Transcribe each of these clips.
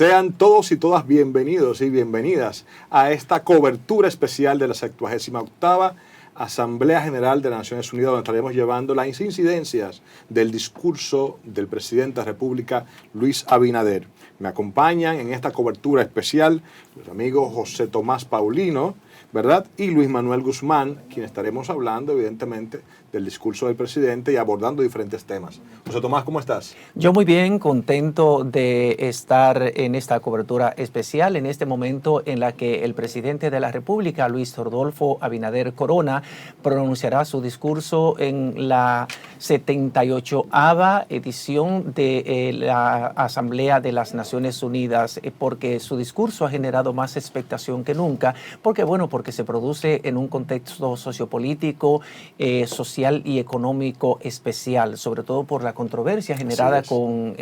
Sean todos y todas bienvenidos y bienvenidas a esta cobertura especial de la 78ª Asamblea General de las Naciones Unidas, donde estaremos llevando las incidencias del discurso del presidente de la República, Luis Abinader. Me acompañan en esta cobertura especial los amigos José Tomás Paulino, ¿verdad? Y Luis Manuel Guzmán, quien estaremos hablando, evidentemente, del discurso del presidente y abordando diferentes temas. José Tomás, ¿cómo estás? Yo muy bien, contento de estar en esta cobertura especial en este momento en la que el presidente de la República, Luis Rodolfo Abinader Corona, pronunciará su discurso en la 78ª edición de la Asamblea de las Naciones Unidas, porque su discurso ha generado más expectación que nunca, porque se produce en un contexto sociopolítico, social y económico especial, sobre todo por la controversia generada con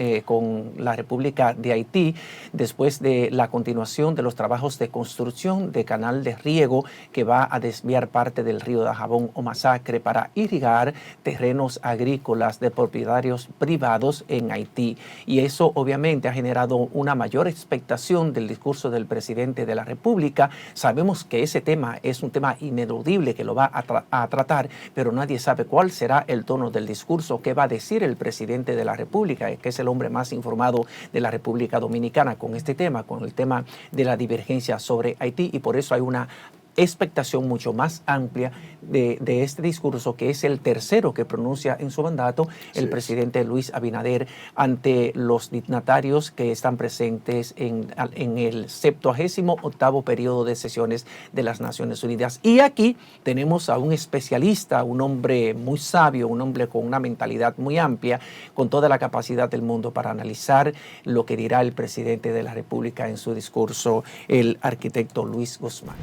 la República de Haití después de la continuación de los trabajos de construcción de canal de riego que va a desviar parte del río Dajabón o Masacre para irrigar terrenos agrícolas de propietarios privados en Haití. Y eso obviamente ha generado una mayor expectación del discurso del presidente de la República. Sabemos que ese tema es un tema ineludible que lo va a tratar, pero nadie sabe cuál será el tono del discurso, qué va a decir el presidente de la República, que es el hombre más informado de la República Dominicana con este tema, con el tema de la divergencia sobre Haití, y por eso hay una expectación mucho más amplia de este discurso, que es el tercero que pronuncia en su mandato el presidente Luis Abinader ante los dignatarios que están presentes en el 78º periodo de sesiones de las Naciones Unidas. Y aquí tenemos a un especialista, un hombre muy sabio, un hombre con una mentalidad muy amplia, con toda la capacidad del mundo para analizar lo que dirá el presidente de la República en su discurso, el arquitecto Luis Guzmán.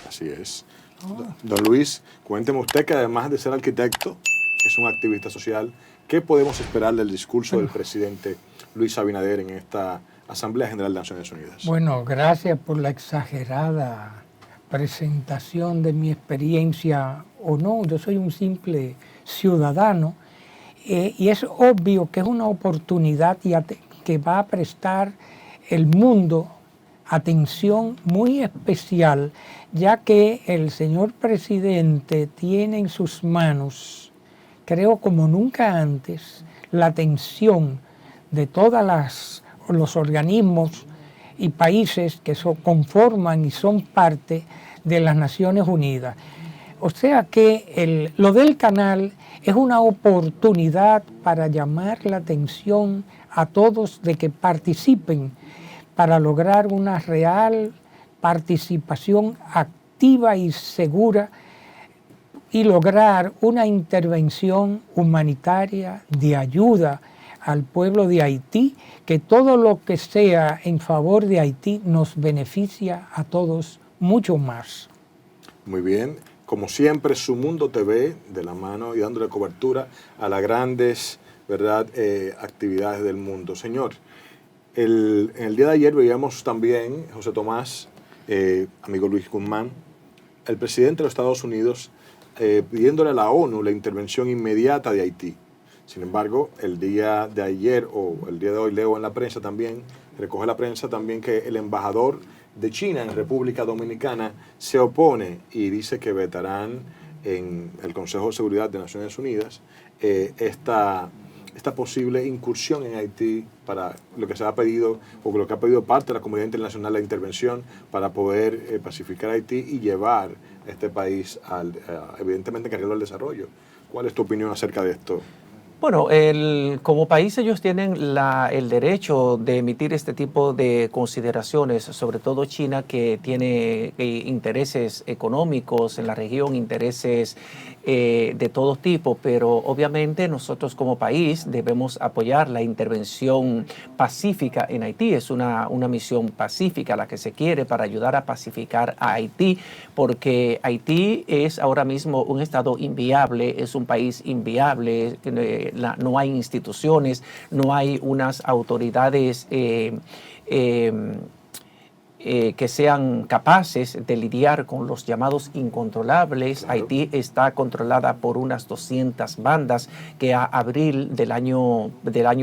Así es. Don Luis, cuénteme usted que además de ser arquitecto, es un activista social. ¿Qué podemos esperar del discurso del presidente Luis Abinader en esta Asamblea General de Naciones Unidas? Bueno, gracias por la exagerada presentación de mi experiencia o no. Yo soy un simple ciudadano y es obvio que es una oportunidad que va a prestar el mundo atención muy especial, ya que el señor presidente tiene en sus manos, creo como nunca antes, la atención de todos los organismos y países que conforman y son parte de las Naciones Unidas. O sea que lo del canal es una oportunidad para llamar la atención a todos de que participen para lograr una real participación activa y segura y lograr una intervención humanitaria de ayuda al pueblo de Haití, que todo lo que sea en favor de Haití nos beneficia a todos mucho más. Muy bien. Como siempre, Su Mundo TV, de la mano y dándole cobertura a las grandes, ¿verdad?, actividades del mundo. Señor, en el día de ayer veíamos también, José Tomás, amigo Luis Guzmán, el presidente de los Estados Unidos pidiéndole a la ONU la intervención inmediata de Haití. Sin embargo, el día de ayer o el día de hoy leo en la prensa también, recoge la prensa también que el embajador de China en República Dominicana se opone y dice que vetarán en el Consejo de Seguridad de Naciones Unidas esta posible incursión en Haití para lo que se ha pedido o lo que ha pedido parte de la comunidad internacional, la intervención para poder pacificar Haití y llevar a este país evidentemente carril al desarrollo. ¿Cuál es tu opinión acerca de esto? Bueno, como país ellos tienen el derecho de emitir este tipo de consideraciones, sobre todo China, que tiene intereses económicos en la región, intereses de todo tipo, pero obviamente nosotros como país debemos apoyar la intervención pacífica en Haití. Es una misión pacífica la que se quiere para ayudar a pacificar a Haití, porque Haití es ahora mismo un estado inviable, es un país inviable, no hay instituciones, no hay unas autoridades que sean capaces de lidiar con los llamados incontrolables. Claro. Haití está controlada por unas 200 bandas que a abril del año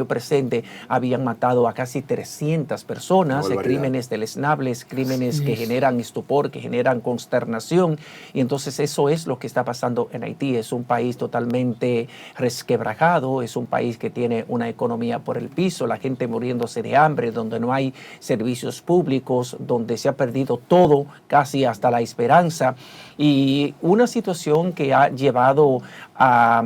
presente habían matado a casi 300 personas, crímenes deleznables, crímenes que generan estupor, que generan consternación. Y entonces eso es lo que está pasando en Haití. Es un país totalmente resquebrajado, es un país que tiene una economía por el piso, la gente muriéndose de hambre, donde no hay servicios públicos, donde se ha perdido todo, casi hasta la esperanza, y una situación que ha llevado a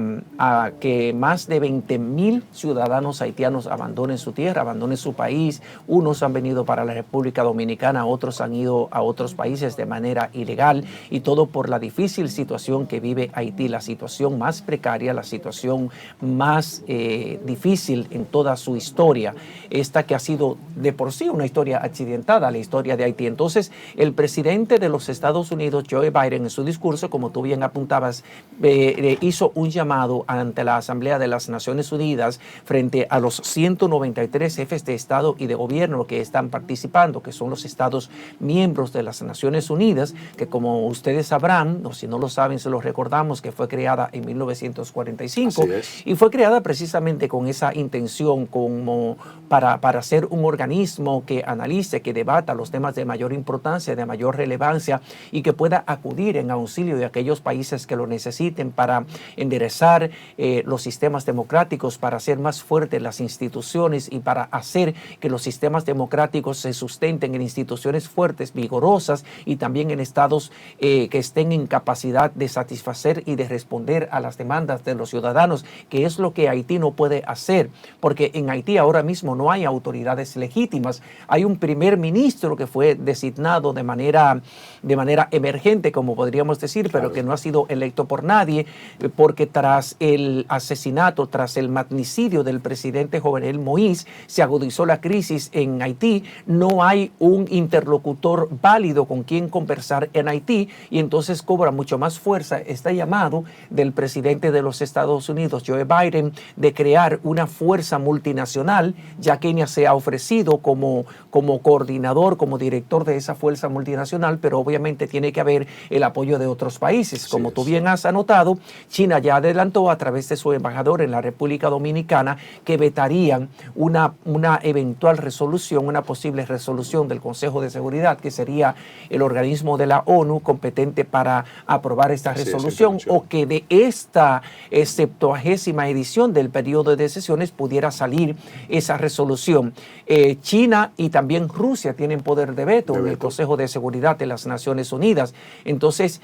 que más de 20,000 ciudadanos haitianos abandonen su tierra, abandonen su país. Unos han venido para la República Dominicana, otros han ido a otros países de manera ilegal, y todo por la difícil situación que vive Haití, la situación más precaria, la situación más difícil en toda su historia, esta que ha sido de por sí una historia accidentada, la historia de Haití. Entonces, el presidente de los Estados Unidos, Joe Biden, en su discurso, como tú bien apuntabas, hizo un llamado ante la Asamblea de las Naciones Unidas frente a los 193 jefes de Estado y de Gobierno que están participando, que son los Estados miembros de las Naciones Unidas, que como ustedes sabrán, o si no lo saben, se los recordamos, que fue creada en 1945 y fue creada precisamente con esa intención, como para ser un organismo que analice, que debata los temas de mayor importancia, de mayor relevancia, y que pueda acudir en auxilio de aquellos países que lo necesiten para enderezar los sistemas democráticos, para hacer más fuertes las instituciones y para hacer que los sistemas democráticos se sustenten en instituciones fuertes, vigorosas, y también en estados que estén en capacidad de satisfacer y de responder a las demandas de los ciudadanos, que es lo que Haití no puede hacer, porque en Haití ahora mismo no hay autoridades legítimas. Hay un primer ministro que fue designado de manera emergente, como podríamos decir, pero que no ha sido electo por nadie, porque tras el asesinato, tras el magnicidio del presidente Jovenel Moïse, se agudizó la crisis en Haití. No hay un interlocutor válido con quien conversar en Haití, y entonces cobra mucho más fuerza este llamado del presidente de los Estados Unidos, Joe Biden, de crear una fuerza multinacional. Ya Kenia se ha ofrecido como coordinador, como director de esa fuerza multinacional, pero obviamente tiene que haber el apoyo de otros países. Como tú bien has anotado, China ya adelantó a través de su embajador en la República Dominicana que vetarían una eventual resolución, una posible resolución del Consejo de Seguridad, que sería el organismo de la ONU competente para aprobar esta resolución, o que de esta 70ª edición del periodo de sesiones pudiera salir esa resolución. China y también Rusia tienen poder de veto en el Consejo de Seguridad de las Naciones Unidas. Entonces,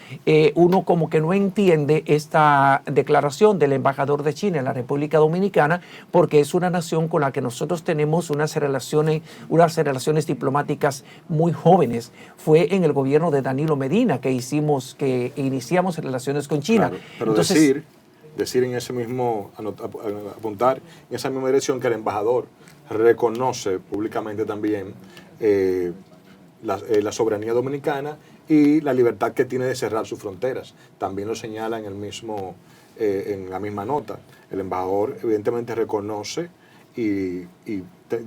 uno como que no entiende esta declaración del embajador de China en la República Dominicana, porque es una nación con la que nosotros tenemos unas relaciones diplomáticas muy jóvenes. Fue en el gobierno de Danilo Medina que iniciamos relaciones con China. Claro, pero entonces, decir en ese mismo, apuntar en esa misma dirección, que el embajador reconoce públicamente también la soberanía dominicana y la libertad que tiene de cerrar sus fronteras. También lo señala en la misma nota. El embajador evidentemente reconoce y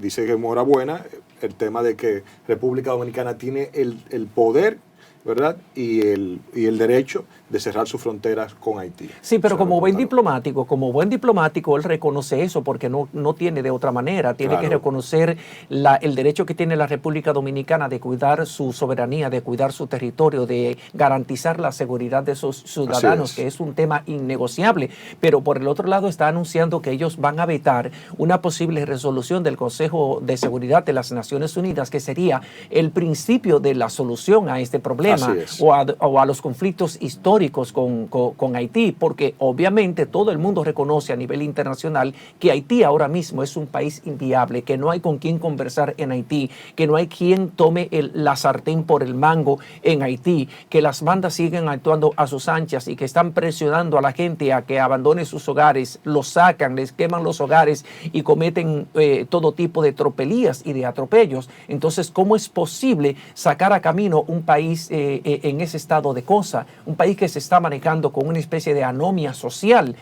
dice que enhorabuena el tema de que República Dominicana tiene el poder, ¿verdad? Y el derecho de cerrar sus fronteras con Haití. Sí, pero como buen diplomático, él reconoce eso, porque no tiene de otra manera. Tiene que reconocer el derecho que tiene la República Dominicana de cuidar su soberanía, de cuidar su territorio, de garantizar la seguridad de sus ciudadanos, que es un tema innegociable. Pero por el otro lado está anunciando que ellos van a vetar una posible resolución del Consejo de Seguridad de las Naciones Unidas, que sería el principio de la solución a este problema o a los conflictos históricos con Haití, porque obviamente todo el mundo reconoce a nivel internacional que Haití ahora mismo es un país inviable, que no hay con quien conversar en Haití, que no hay quien tome la sartén por el mango en Haití, que las bandas siguen actuando a sus anchas y que están presionando a la gente a que abandone sus hogares, los sacan, les queman los hogares y cometen todo tipo de tropelías y de atropellos. Entonces, ¿cómo es posible sacar a camino un país en ese estado de cosa? Un país que se está manejando con una especie de anomia social.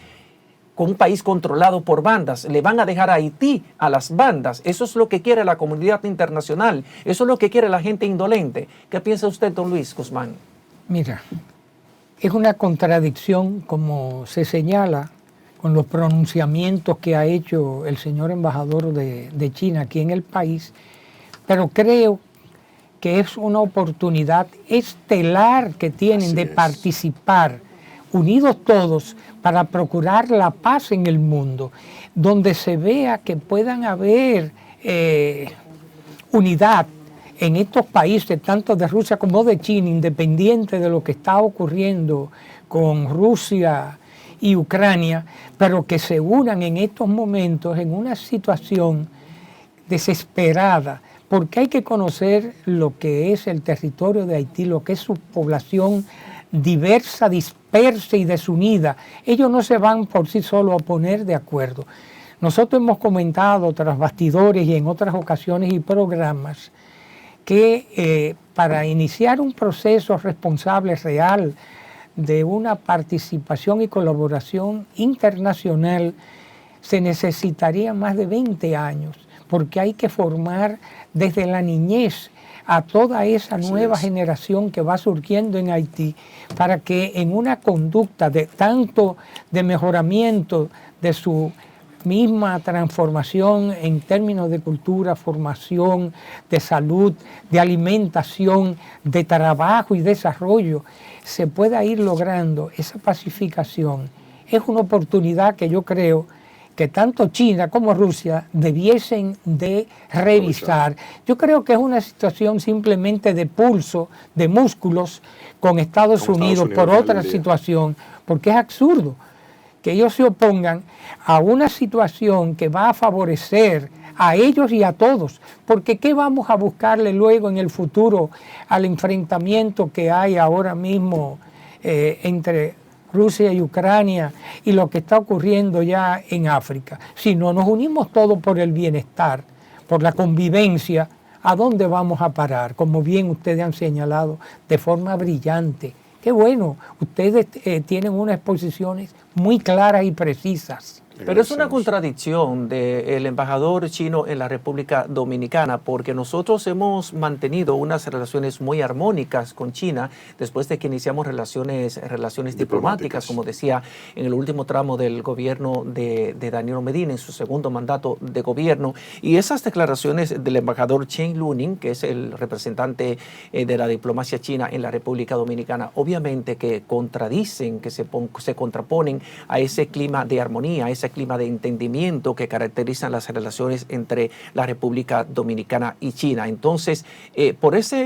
con un país controlado por bandas. Le van a dejar a Haití a las bandas. Eso es lo que quiere la comunidad internacional. Eso es lo que quiere la gente indolente. ¿Qué piensa usted, don Luis Guzmán? Mira, es una contradicción, como se señala, con los pronunciamientos que ha hecho el señor embajador de China aquí en el país, pero creo que es una oportunidad estelar que tienen de participar unidos todos para procurar la paz en el mundo, donde se vea que puedan haber unidad en estos países, tanto de Rusia como de China, independiente de lo que está ocurriendo con Rusia y Ucrania, pero que se unan en estos momentos en una situación desesperada, porque hay que conocer lo que es el territorio de Haití, lo que es su población diversa, dispersa y desunida. Ellos no se van por sí solos a poner de acuerdo. Nosotros hemos comentado tras bastidores y en otras ocasiones y programas que para iniciar un proceso responsable, real, de una participación y colaboración internacional, se necesitaría más de 20 años, porque hay que formar desde la niñez a toda esa nueva generación que va surgiendo en Haití, para que en una conducta de tanto de mejoramiento de su misma transformación en términos de cultura, formación, de salud, de alimentación, de trabajo y desarrollo, se pueda ir logrando esa pacificación. Es una oportunidad que yo creo que tanto China como Rusia debiesen de revisar. Yo creo que es una situación simplemente de pulso, de músculos con Estados Unidos por otra situación, porque es absurdo que ellos se opongan a una situación que va a favorecer a ellos y a todos, porque ¿qué vamos a buscarle luego en el futuro al enfrentamiento que hay ahora mismo entre Rusia y Ucrania y lo que está ocurriendo ya en África? Si no nos unimos todos por el bienestar, por la convivencia, ¿a dónde vamos a parar? Como bien ustedes han señalado de forma brillante. Qué bueno, ustedes tienen unas exposiciones muy claras y precisas. Pero es una contradicción del embajador chino en la República Dominicana, porque nosotros hemos mantenido unas relaciones muy armónicas con China después de que iniciamos relaciones diplomáticas, como decía, en el último tramo del gobierno de Danilo Medina, en su segundo mandato de gobierno. Y esas declaraciones del embajador Chen Luning, que es el representante de la diplomacia china en la República Dominicana, obviamente que contradicen, que se contraponen a ese clima de armonía, a ese clima de entendimiento que caracterizan las relaciones entre la República Dominicana y China. Entonces, por esa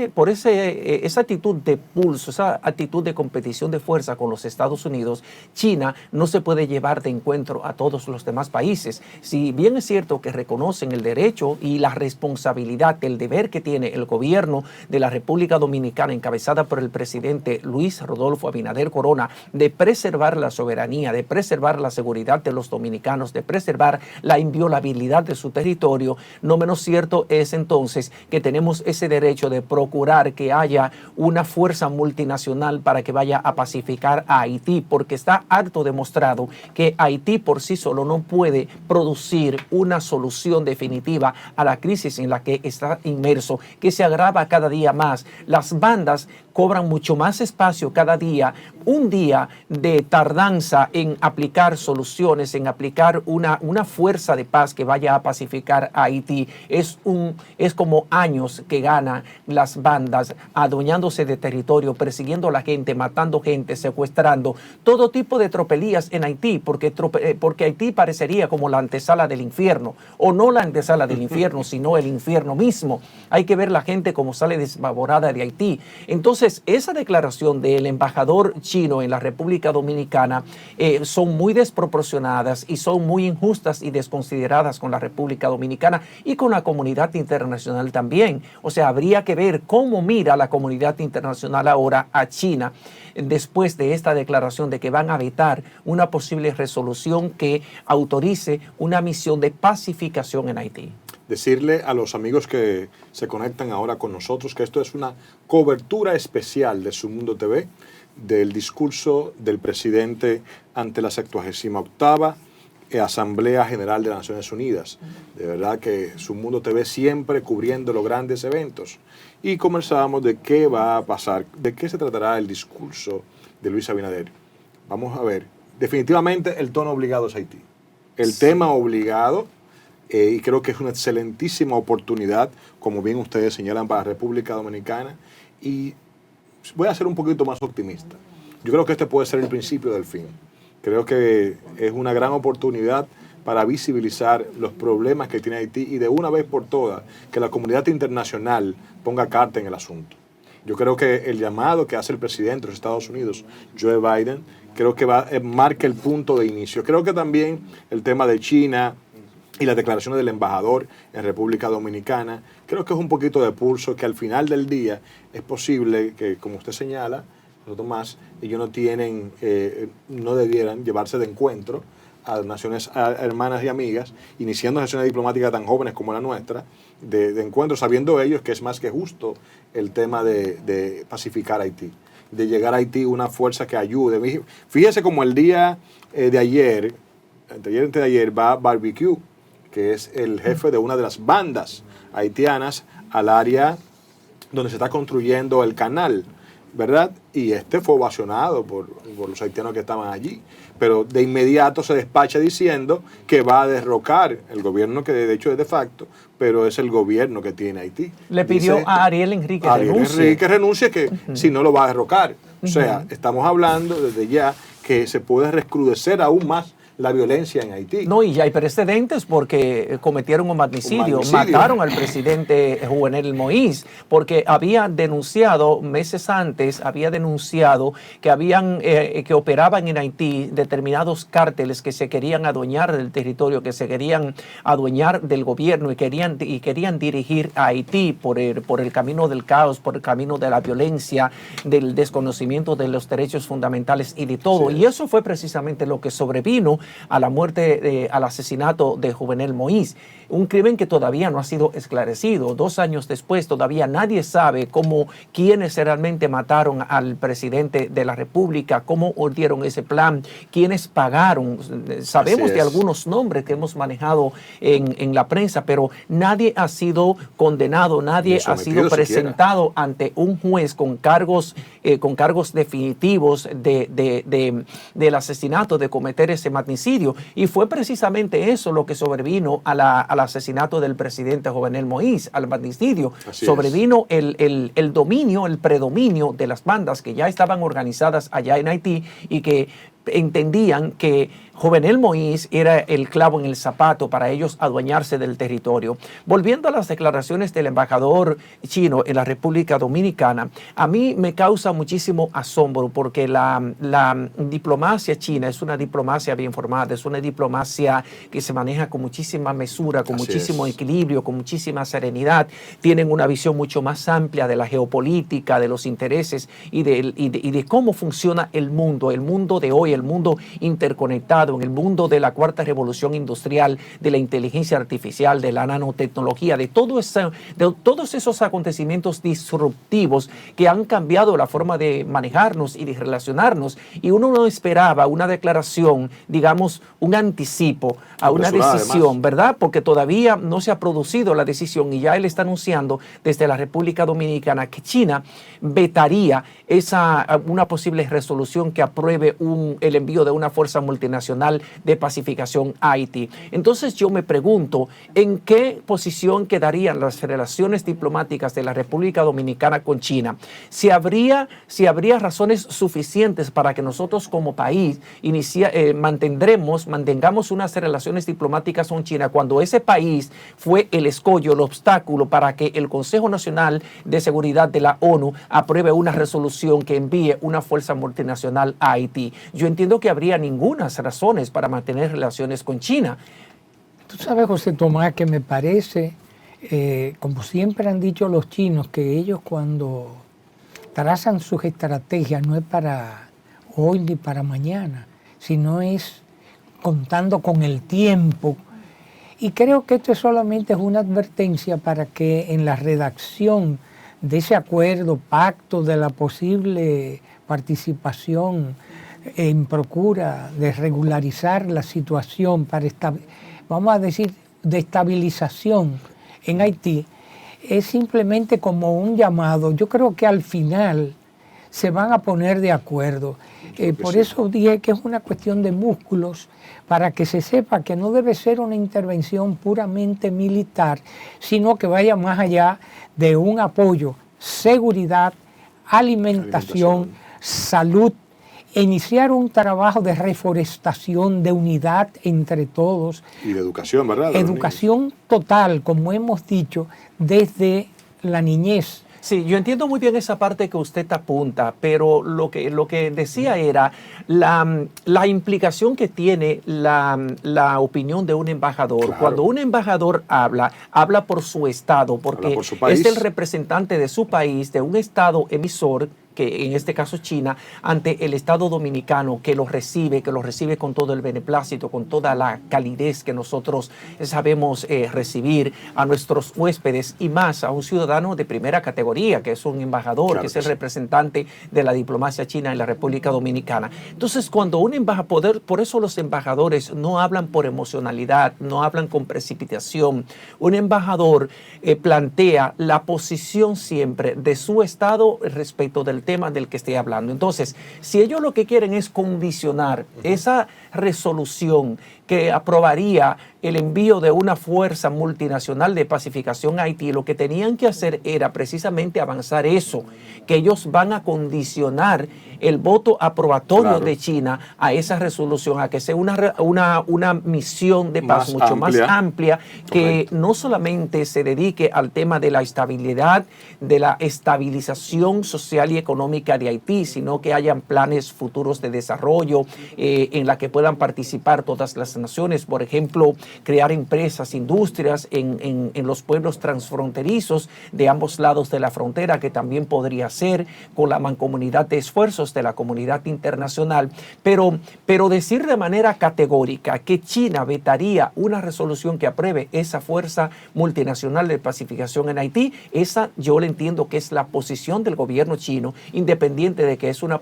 actitud de pulso, esa actitud de competición de fuerza con los Estados Unidos, China no se puede llevar de encuentro a todos los demás países. Si bien es cierto que reconocen el derecho y la responsabilidad, el deber que tiene el gobierno de la República Dominicana, encabezada por el presidente Luis Rodolfo Abinader Corona, de preservar la soberanía, de preservar la seguridad de los dominicanos, de preservar la inviolabilidad de su territorio, no menos cierto es entonces que tenemos ese derecho de procurar que haya una fuerza multinacional para que vaya a pacificar a Haití, porque está harto demostrado que Haití por sí solo no puede producir una solución definitiva a la crisis en la que está inmerso, que se agrava cada día más. Las bandas cobran mucho más espacio cada día, un día de tardanza en aplicar soluciones, en aplicar una fuerza de paz que vaya a pacificar a Haití. Es como años que ganan las bandas adueñándose de territorio, persiguiendo a la gente, matando gente, secuestrando, todo tipo de tropelías en Haití, porque Haití parecería como la antesala del infierno, o no la antesala del infierno, sino el infierno mismo. Hay que ver la gente como sale desfavorada de Haití. Entonces, esa declaración del embajador chino en la República Dominicana son muy desproporcionadas y son muy injustas y desconsideradas con la República Dominicana y con la comunidad internacional también. O sea, habría que ver cómo mira la comunidad internacional ahora a China después de esta declaración de que van a vetar una posible resolución que autorice una misión de pacificación en Haití. Decirle a los amigos que se conectan ahora con nosotros que esto es una cobertura especial de Su Mundo TV del discurso del presidente ante la 78ª Asamblea General de las Naciones Unidas. De verdad que Su Mundo TV siempre cubriendo los grandes eventos. Y conversábamos de qué va a pasar, de qué se tratará el discurso de Luis Abinader. Vamos a ver. Definitivamente el tono obligado es Haití. El tema obligado, y creo que es una excelentísima oportunidad, como bien ustedes señalan, para la República Dominicana. Y voy a ser un poquito más optimista. Yo creo que este puede ser el principio del fin. Creo que es una gran oportunidad para visibilizar los problemas que tiene Haití y de una vez por todas que la comunidad internacional ponga carta en el asunto. Yo creo que el llamado que hace el presidente de los Estados Unidos, Joe Biden, creo que marca el punto de inicio. Creo que también el tema de China y las declaraciones del embajador en República Dominicana, creo que es un poquito de pulso que al final del día es posible que, como usted señala, Tomás, ellos no debieran llevarse de encuentro a naciones hermanas y amigas, iniciando sesiones diplomáticas tan jóvenes como la nuestra, de encuentro, sabiendo ellos que es más que justo el tema de pacificar Haití, de llegar a Haití una fuerza que ayude. Fíjese como el día de ayer, antes de ayer, va Barbecue, que es el jefe de una de las bandas haitianas, al área donde se está construyendo el canal, ¿verdad? Y fue ovacionado por los haitianos que estaban allí. Pero de inmediato se despacha diciendo que va a derrocar el gobierno que de hecho es de facto, pero es el gobierno que tiene Haití. Le pidió a Ariel Henry que renuncie, que si no lo va a derrocar. O sea, estamos hablando desde ya que se puede recrudecer aún más la violencia en Haití. No, y ya hay precedentes porque cometieron un magnicidio. Mataron al presidente Jovenel Moïse porque había denunciado meses antes, que operaban en Haití determinados cárteles que se querían adueñar del territorio, que se querían adueñar del gobierno y querían dirigir a Haití por el camino del caos, por el camino de la violencia, del desconocimiento de los derechos fundamentales y de todo. Sí. Y eso fue precisamente lo que sobrevino a la muerte, al asesinato de Jovenel Moïse. Un crimen que todavía no ha sido esclarecido. 2 años después todavía nadie sabe quiénes realmente mataron al presidente de la República, cómo urdieron ese plan, quiénes pagaron. Sabemos de algunos nombres que hemos manejado en la prensa, pero nadie ha sido condenado, nadie ha sido presentado ante un juez con cargos definitivos del asesinato, de cometer ese magnicidio. Y fue precisamente eso lo que sobrevino al asesinato del presidente Jovenel Moïse, al magnicidio. Sobrevino el dominio, el predominio de las bandas que ya estaban organizadas allá en Haití y que entendían que Jovenel Moïse era el clavo en el zapato para ellos adueñarse del territorio. Volviendo a las declaraciones del embajador chino en la República Dominicana, a mí me causa muchísimo asombro porque la diplomacia china es una diplomacia bien formada, es una diplomacia que se maneja con muchísima mesura, con muchísimo equilibrio, con muchísima serenidad. Tienen una visión mucho más amplia de la geopolítica, de los intereses y de cómo funciona el mundo de hoy, el mundo interconectado, en el mundo de la 4ª revolución industrial, de la inteligencia artificial, de la nanotecnología, de todos esos acontecimientos disruptivos que han cambiado la forma de manejarnos y de relacionarnos. Y uno no esperaba una declaración, digamos, un anticipo a una decisión, además, ¿verdad? Porque todavía no se ha producido la decisión y ya él está anunciando desde la República Dominicana que China vetaría una posible resolución que apruebe el envío de una fuerza multinacional de pacificación a Haití. Entonces yo me pregunto, ¿en qué posición quedarían las relaciones diplomáticas de la República Dominicana con China? Si habría razones suficientes para que nosotros como país mantengamos unas relaciones diplomáticas con China cuando ese país fue el escollo, el obstáculo para que el Consejo Nacional de Seguridad de la ONU apruebe una resolución que envíe una fuerza multinacional a Haití. Yo entiendo que habría ninguna razón para mantener relaciones con China. Tú sabes, José Tomás, que me parece, como siempre han dicho los chinos, que ellos cuando trazan sus estrategias no es para hoy ni para mañana, sino es contando con el tiempo. Y creo que esto solamente es una advertencia para que en la redacción de ese acuerdo, pacto de la posible participación en procura de regularizar la situación para, vamos a decir, de estabilización en Haití, es simplemente como un llamado. Yo creo que al final se van a poner de acuerdo. Por eso dije que es una cuestión de músculos, para que se sepa que no debe ser una intervención puramente militar, sino que vaya más allá de un apoyo, seguridad, alimentación, salud, iniciar un trabajo de reforestación, de unidad entre todos. Y de educación, ¿verdad? Educación total, como hemos dicho, desde la niñez. Sí, yo entiendo muy bien esa parte que usted apunta, pero lo que decía era la implicación que tiene la opinión de un embajador. Claro. Cuando un embajador habla por su estado, porque por su país. es el representante de su país, de un estado emisor, que en este caso China, ante el Estado dominicano que los recibe con todo el beneplácito, con toda la calidez que nosotros sabemos recibir a nuestros huéspedes, y más a un ciudadano de primera categoría, que es un embajador, claro, que es el representante de la diplomacia china en la República Dominicana. Entonces, cuando un embajador, por eso los embajadores no hablan por emocionalidad, no hablan con precipitación. Un embajador plantea la posición siempre de su estado respecto del tema del que estoy hablando. Entonces, si ellos lo que quieren es condicionar esa resolución que aprobaría el envío de una fuerza multinacional de pacificación a Haití, lo que tenían que hacer era precisamente avanzar eso, que ellos van a condicionar el voto aprobatorio, claro, de China a esa resolución, a que sea una misión de paz mucho más amplia, que no solamente se dedique al tema de la estabilidad, de la estabilización social y económica de Haití, sino que hayan planes futuros de desarrollo en la que puedan participar todas las naciones. Por ejemplo, crear empresas, industrias en los pueblos transfronterizos de ambos lados de la frontera, que también podría ser con la mancomunidad de esfuerzos de la comunidad internacional. Pero decir de manera categórica que China vetaría una resolución que apruebe esa fuerza multinacional de pacificación en Haití, esa yo le entiendo que es la posición del gobierno chino, independiente de que es una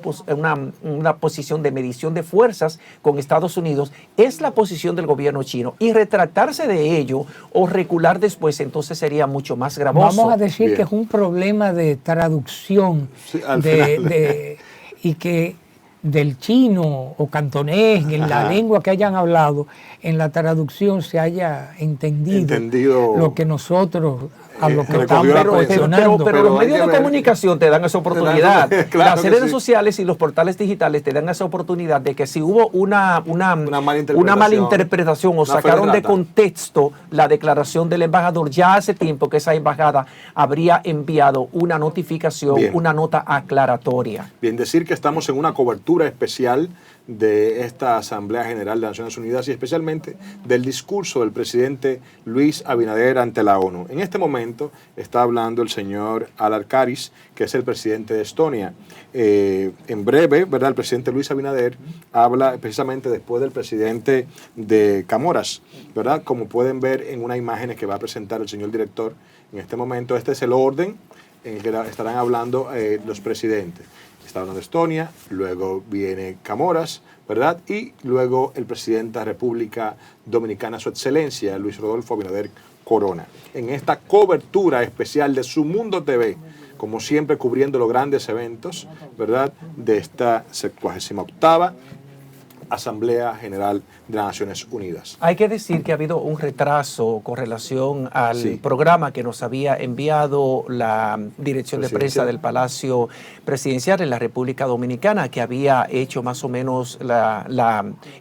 posición de medición de fuerzas con Estados Unidos, es la posición del gobierno chino, y retractarse de ello o recular después entonces sería mucho más gravoso. Vamos a decir que es un problema de traducción, sí, y que del chino o cantonés, en la lengua que hayan hablado, en la traducción se haya entendido lo que nosotros a lo que estamos cuestionando. Pero los medios de comunicación te dan esa oportunidad. Claro, las redes sociales y los portales digitales te dan esa oportunidad de que si hubo una mala interpretación o sacaron de contexto la declaración del embajador, ya hace tiempo que esa embajada habría enviado una notificación, una nota aclaratoria. Bien, decir que estamos en una cobertura especial de esta Asamblea General de Naciones Unidas y especialmente del discurso del presidente Luis Abinader ante la ONU. En este momento está hablando el señor Alarkaris, que es el presidente de Estonia. En breve, ¿verdad? El presidente Luis Abinader habla precisamente después del presidente de Comoras, ¿verdad? Como pueden ver en unas imágenes que va a presentar el señor director en este momento. Este es el orden en el que estarán hablando los presidentes. Está hablando de Estonia, luego viene Comoras, ¿verdad? Y luego el presidente de la República Dominicana, su excelencia, Luis Rodolfo Abinader Corona. En esta cobertura especial de Su Mundo TV, como siempre cubriendo los grandes eventos, ¿verdad? De esta 78ª Asamblea General de las Naciones Unidas. Hay que decir que ha habido un retraso con relación al programa que nos había enviado la dirección de prensa del Palacio Presidencial en la República Dominicana, que había hecho más o menos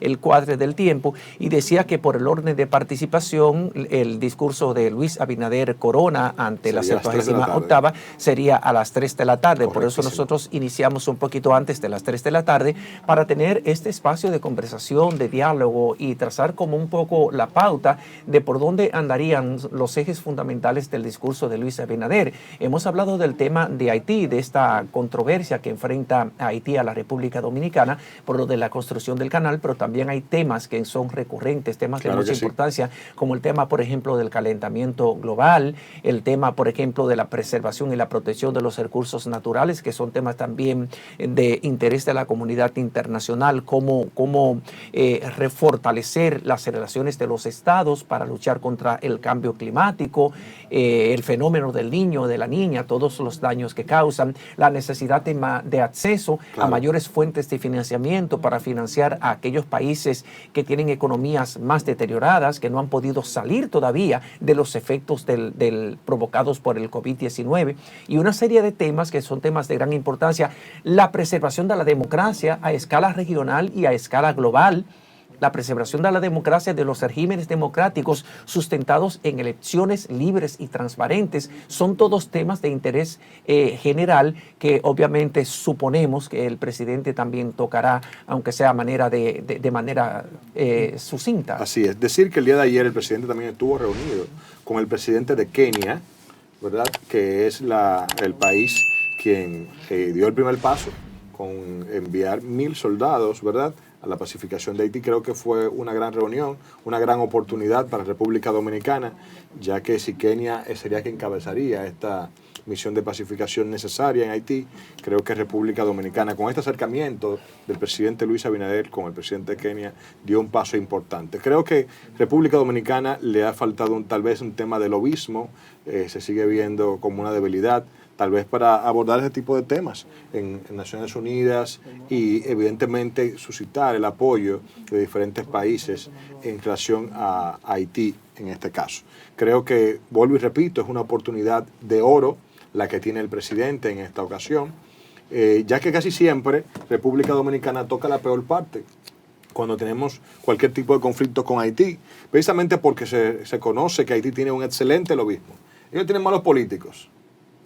el cuadre del tiempo, y decía que por el orden de participación el discurso de Luis Abinader Corona ante la 78ª sería a las 3 de la tarde. Por eso nosotros iniciamos un poquito antes de las 3 de la tarde para tener este espacio de de conversación, de diálogo y trazar como un poco la pauta de por dónde andarían los ejes fundamentales del discurso de Luis Abinader. Hemos hablado del tema de Haití, de esta controversia que enfrenta a Haití a la República Dominicana por lo de la construcción del canal, pero también hay temas que son recurrentes, temas de mucha importancia, como el tema, por ejemplo, del calentamiento global, el tema, por ejemplo, de la preservación y la protección de los recursos naturales, que son temas también de interés de la comunidad internacional, cómo refortalecer las relaciones de los estados para luchar contra el cambio climático, el fenómeno del niño, de la niña, todos los daños que causan, la necesidad de acceso a mayores fuentes de financiamiento para financiar a aquellos países que tienen economías más deterioradas, que no han podido salir todavía de los efectos provocados por el COVID-19, y una serie de temas que son temas de gran importancia, la preservación de la democracia a escala regional y a escala global, la preservación de la democracia, de los regímenes democráticos sustentados en elecciones libres y transparentes, son todos temas de interés general que obviamente suponemos que el presidente también tocará, aunque sea de manera sucinta. Así es. Decir que el día de ayer el presidente también estuvo reunido con el presidente de Kenia, ¿verdad? Que es el país quien dio el primer paso con enviar 1,000 soldados, ¿verdad?, a la pacificación de Haití. Creo que fue una gran reunión, una gran oportunidad para República Dominicana, ya que si Kenia sería quien encabezaría esta misión de pacificación necesaria en Haití, creo que República Dominicana, con este acercamiento del presidente Luis Abinader con el presidente de Kenia, dio un paso importante. Creo que República Dominicana le ha faltado tal vez un tema de lobismo, se sigue viendo como una debilidad, tal vez para abordar ese tipo de temas en Naciones Unidas y evidentemente suscitar el apoyo de diferentes países en relación a Haití en este caso. Creo que, vuelvo y repito, es una oportunidad de oro la que tiene el presidente en esta ocasión, ya que casi siempre República Dominicana toca la peor parte cuando tenemos cualquier tipo de conflicto con Haití, precisamente porque se conoce que Haití tiene un excelente lobismo. Ellos tienen malos políticos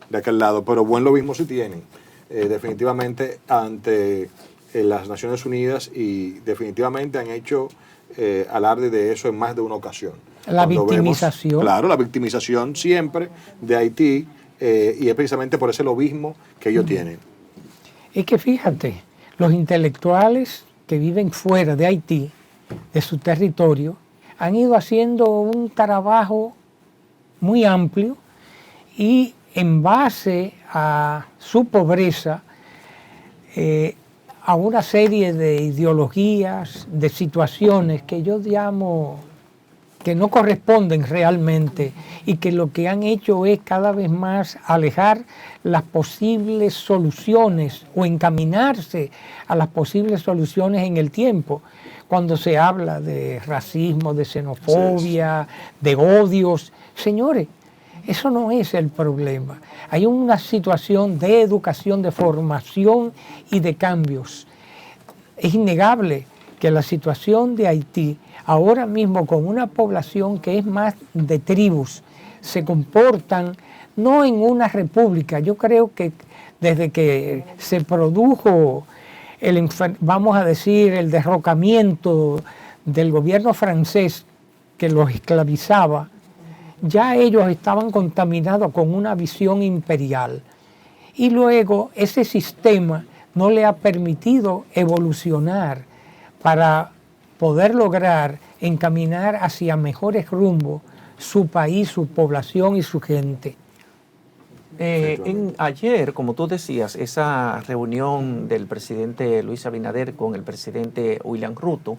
de aquel lado, pero buen lobismo sí tienen, definitivamente ante las Naciones Unidas, y definitivamente han hecho alarde de eso en más de una ocasión. La victimización. Claro, la victimización siempre de Haití, y es precisamente por ese lobismo que ellos tienen. Es que fíjate, los intelectuales que viven fuera de Haití, de su territorio, han ido haciendo un trabajo muy amplio y en base a su pobreza, a una serie de ideologías, de situaciones que yo llamo que no corresponden realmente y que lo que han hecho es cada vez más alejar las posibles soluciones o encaminarse a las posibles soluciones en el tiempo. Cuando se habla de racismo, de xenofobia, de odios, señores, eso no es el problema. Hay una situación de educación, de formación y de cambios. Es innegable que la situación de Haití, ahora mismo con una población que es más de tribus, se comportan no en una república. Yo creo que desde que se produjo vamos a decir, el derrocamiento del gobierno francés que los esclavizaba, ya ellos estaban contaminados con una visión imperial. Y luego ese sistema no le ha permitido evolucionar para poder lograr encaminar hacia mejores rumbos su país, su población y su gente. Ayer, como tú decías, esa reunión del presidente Luis Abinader con el presidente William Ruto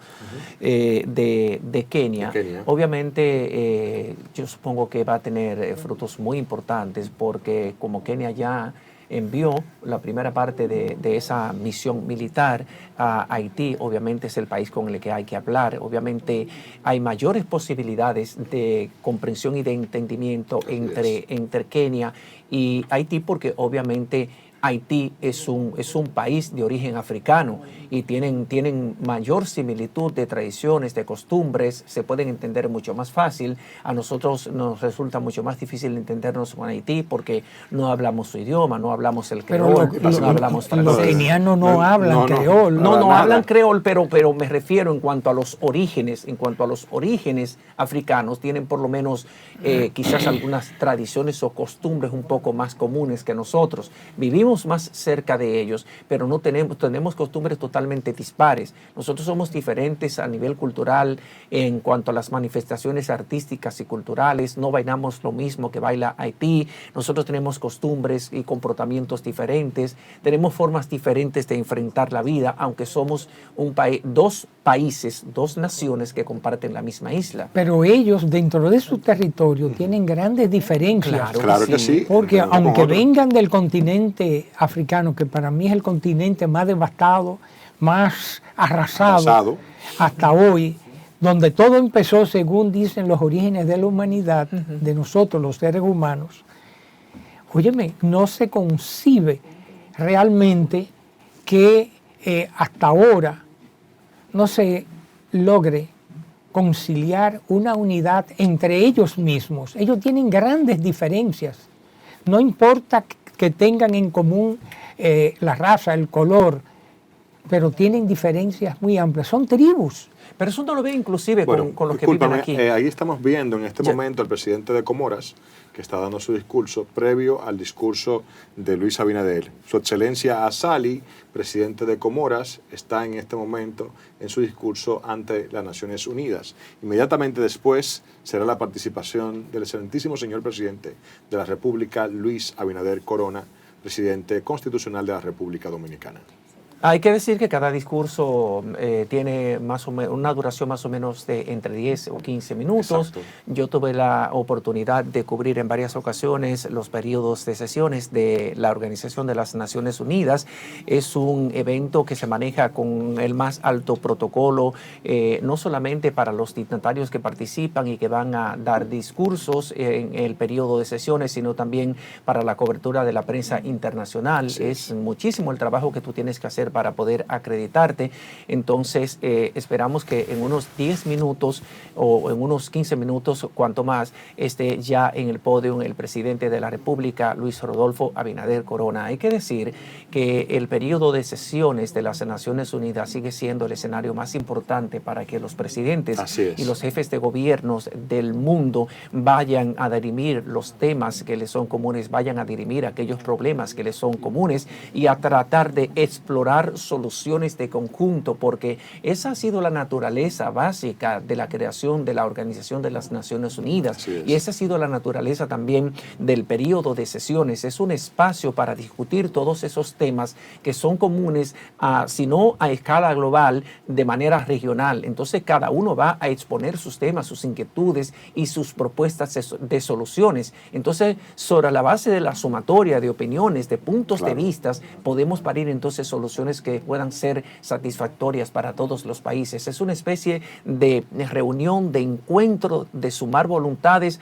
de Kenia, obviamente yo supongo que va a tener frutos muy importantes, porque como Kenia ya envió la primera parte de esa misión militar a Haití, obviamente es el país con el que hay que hablar. Obviamente hay mayores posibilidades de comprensión y de entendimiento entre Kenia y Haití, porque obviamente Haití es un país de origen africano y tienen mayor similitud de tradiciones, de costumbres, se pueden entender mucho más fácil. A nosotros nos resulta mucho más difícil entendernos con Haití porque no hablamos su idioma, no hablamos el creol, no hablamos francés. Los kenianos no hablan creol. No hablan creol, pero me refiero en cuanto a los orígenes, africanos, tienen por lo menos quizás algunas tradiciones o costumbres un poco más comunes que nosotros. Vivimos más cerca de ellos, pero no tenemos costumbres totalmente dispares. Nosotros somos diferentes a nivel cultural en cuanto a las manifestaciones artísticas y culturales. No bailamos lo mismo que baila Haití. Nosotros tenemos costumbres y comportamientos diferentes. Tenemos formas diferentes de enfrentar la vida, aunque somos dos países, dos naciones que comparten la misma isla. Pero ellos, dentro de su territorio, tienen grandes diferencias. Claro que sí. Porque aunque vengan del continente africano, que para mí es el continente más devastado, más arrasado hasta hoy, donde todo empezó, según dicen los orígenes de la humanidad, de nosotros los seres humanos, óyeme, no se concibe realmente que hasta ahora no se logre conciliar una unidad entre ellos mismos. Ellos tienen grandes diferencias. No importa que tengan en común la raza, el color, pero tienen diferencias muy amplias. Son tribus. Pero eso no lo ve inclusive con los que viven aquí. Ahí estamos viendo en este momento al presidente de Comoras, que está dando su discurso previo al discurso de Luis Abinader. Su excelencia Azali, presidente de Comoras, está en este momento en su discurso ante las Naciones Unidas. Inmediatamente después será la participación del excelentísimo señor presidente de la República, Luis Abinader Corona, presidente constitucional de la República Dominicana. Hay que decir que cada discurso tiene más o menos una duración más o menos de entre 10 o 15 minutos. Exacto. Yo tuve la oportunidad de cubrir en varias ocasiones los periodos de sesiones de la Organización de las Naciones Unidas. Es un evento que se maneja con el más alto protocolo, no solamente para los dignatarios que participan y que van a dar discursos en el periodo de sesiones, sino también para la cobertura de la prensa internacional. Sí. Es muchísimo el trabajo que tú tienes que hacer para poder acreditarte. Entonces esperamos que en unos 10 minutos o en unos 15 minutos, cuanto más, esté ya en el podio el presidente de la República, Luis Rodolfo Abinader Corona. Hay que decir que el periodo de sesiones de las Naciones Unidas sigue siendo el escenario más importante para que los presidentes y los jefes de gobiernos del mundo vayan a dirimir los temas que les son comunes, vayan a dirimir aquellos problemas que les son comunes y a tratar de explorar soluciones de conjunto, porque esa ha sido la naturaleza básica de la creación de la Organización de las Naciones Unidas, y esa ha sido la naturaleza también del periodo de sesiones. Es un espacio para discutir todos esos temas que son comunes, si no a escala global, de manera regional. Entonces cada uno va a exponer sus temas, sus inquietudes y sus propuestas de soluciones. Entonces, sobre la base de la sumatoria de opiniones, de puntos de vista, podemos parir entonces soluciones que puedan ser satisfactorias para todos los países. Es una especie de reunión, de encuentro, de sumar voluntades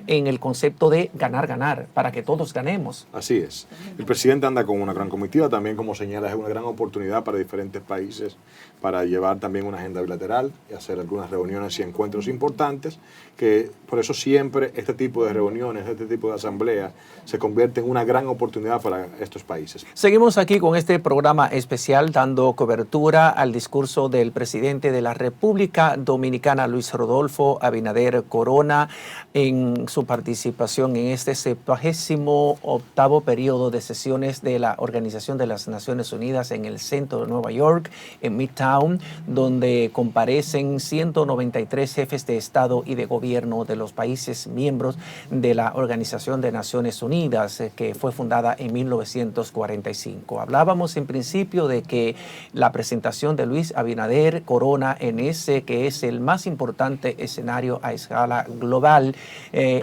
en el concepto de ganar, para que todos ganemos. Así es. El presidente anda con una gran comitiva, también como señala, es una gran oportunidad para diferentes países para llevar también una agenda bilateral y hacer algunas reuniones y encuentros importantes, que por eso siempre este tipo de reuniones, este tipo de asambleas se convierte en una gran oportunidad para estos países. Seguimos aquí con este programa especial dando cobertura al discurso del presidente de la República Dominicana, Luis Rodolfo Abinader Corona, en su participación en este 78º periodo de sesiones de la Organización de las Naciones Unidas en el centro de Nueva York, en Midtown, donde comparecen 193 jefes de Estado y de gobierno de los países miembros de la Organización de Naciones Unidas, que fue fundada en 1945. Hablaba hablábamos en principio de que la presentación de Luis Abinader Corona en ese que es el más importante escenario a escala global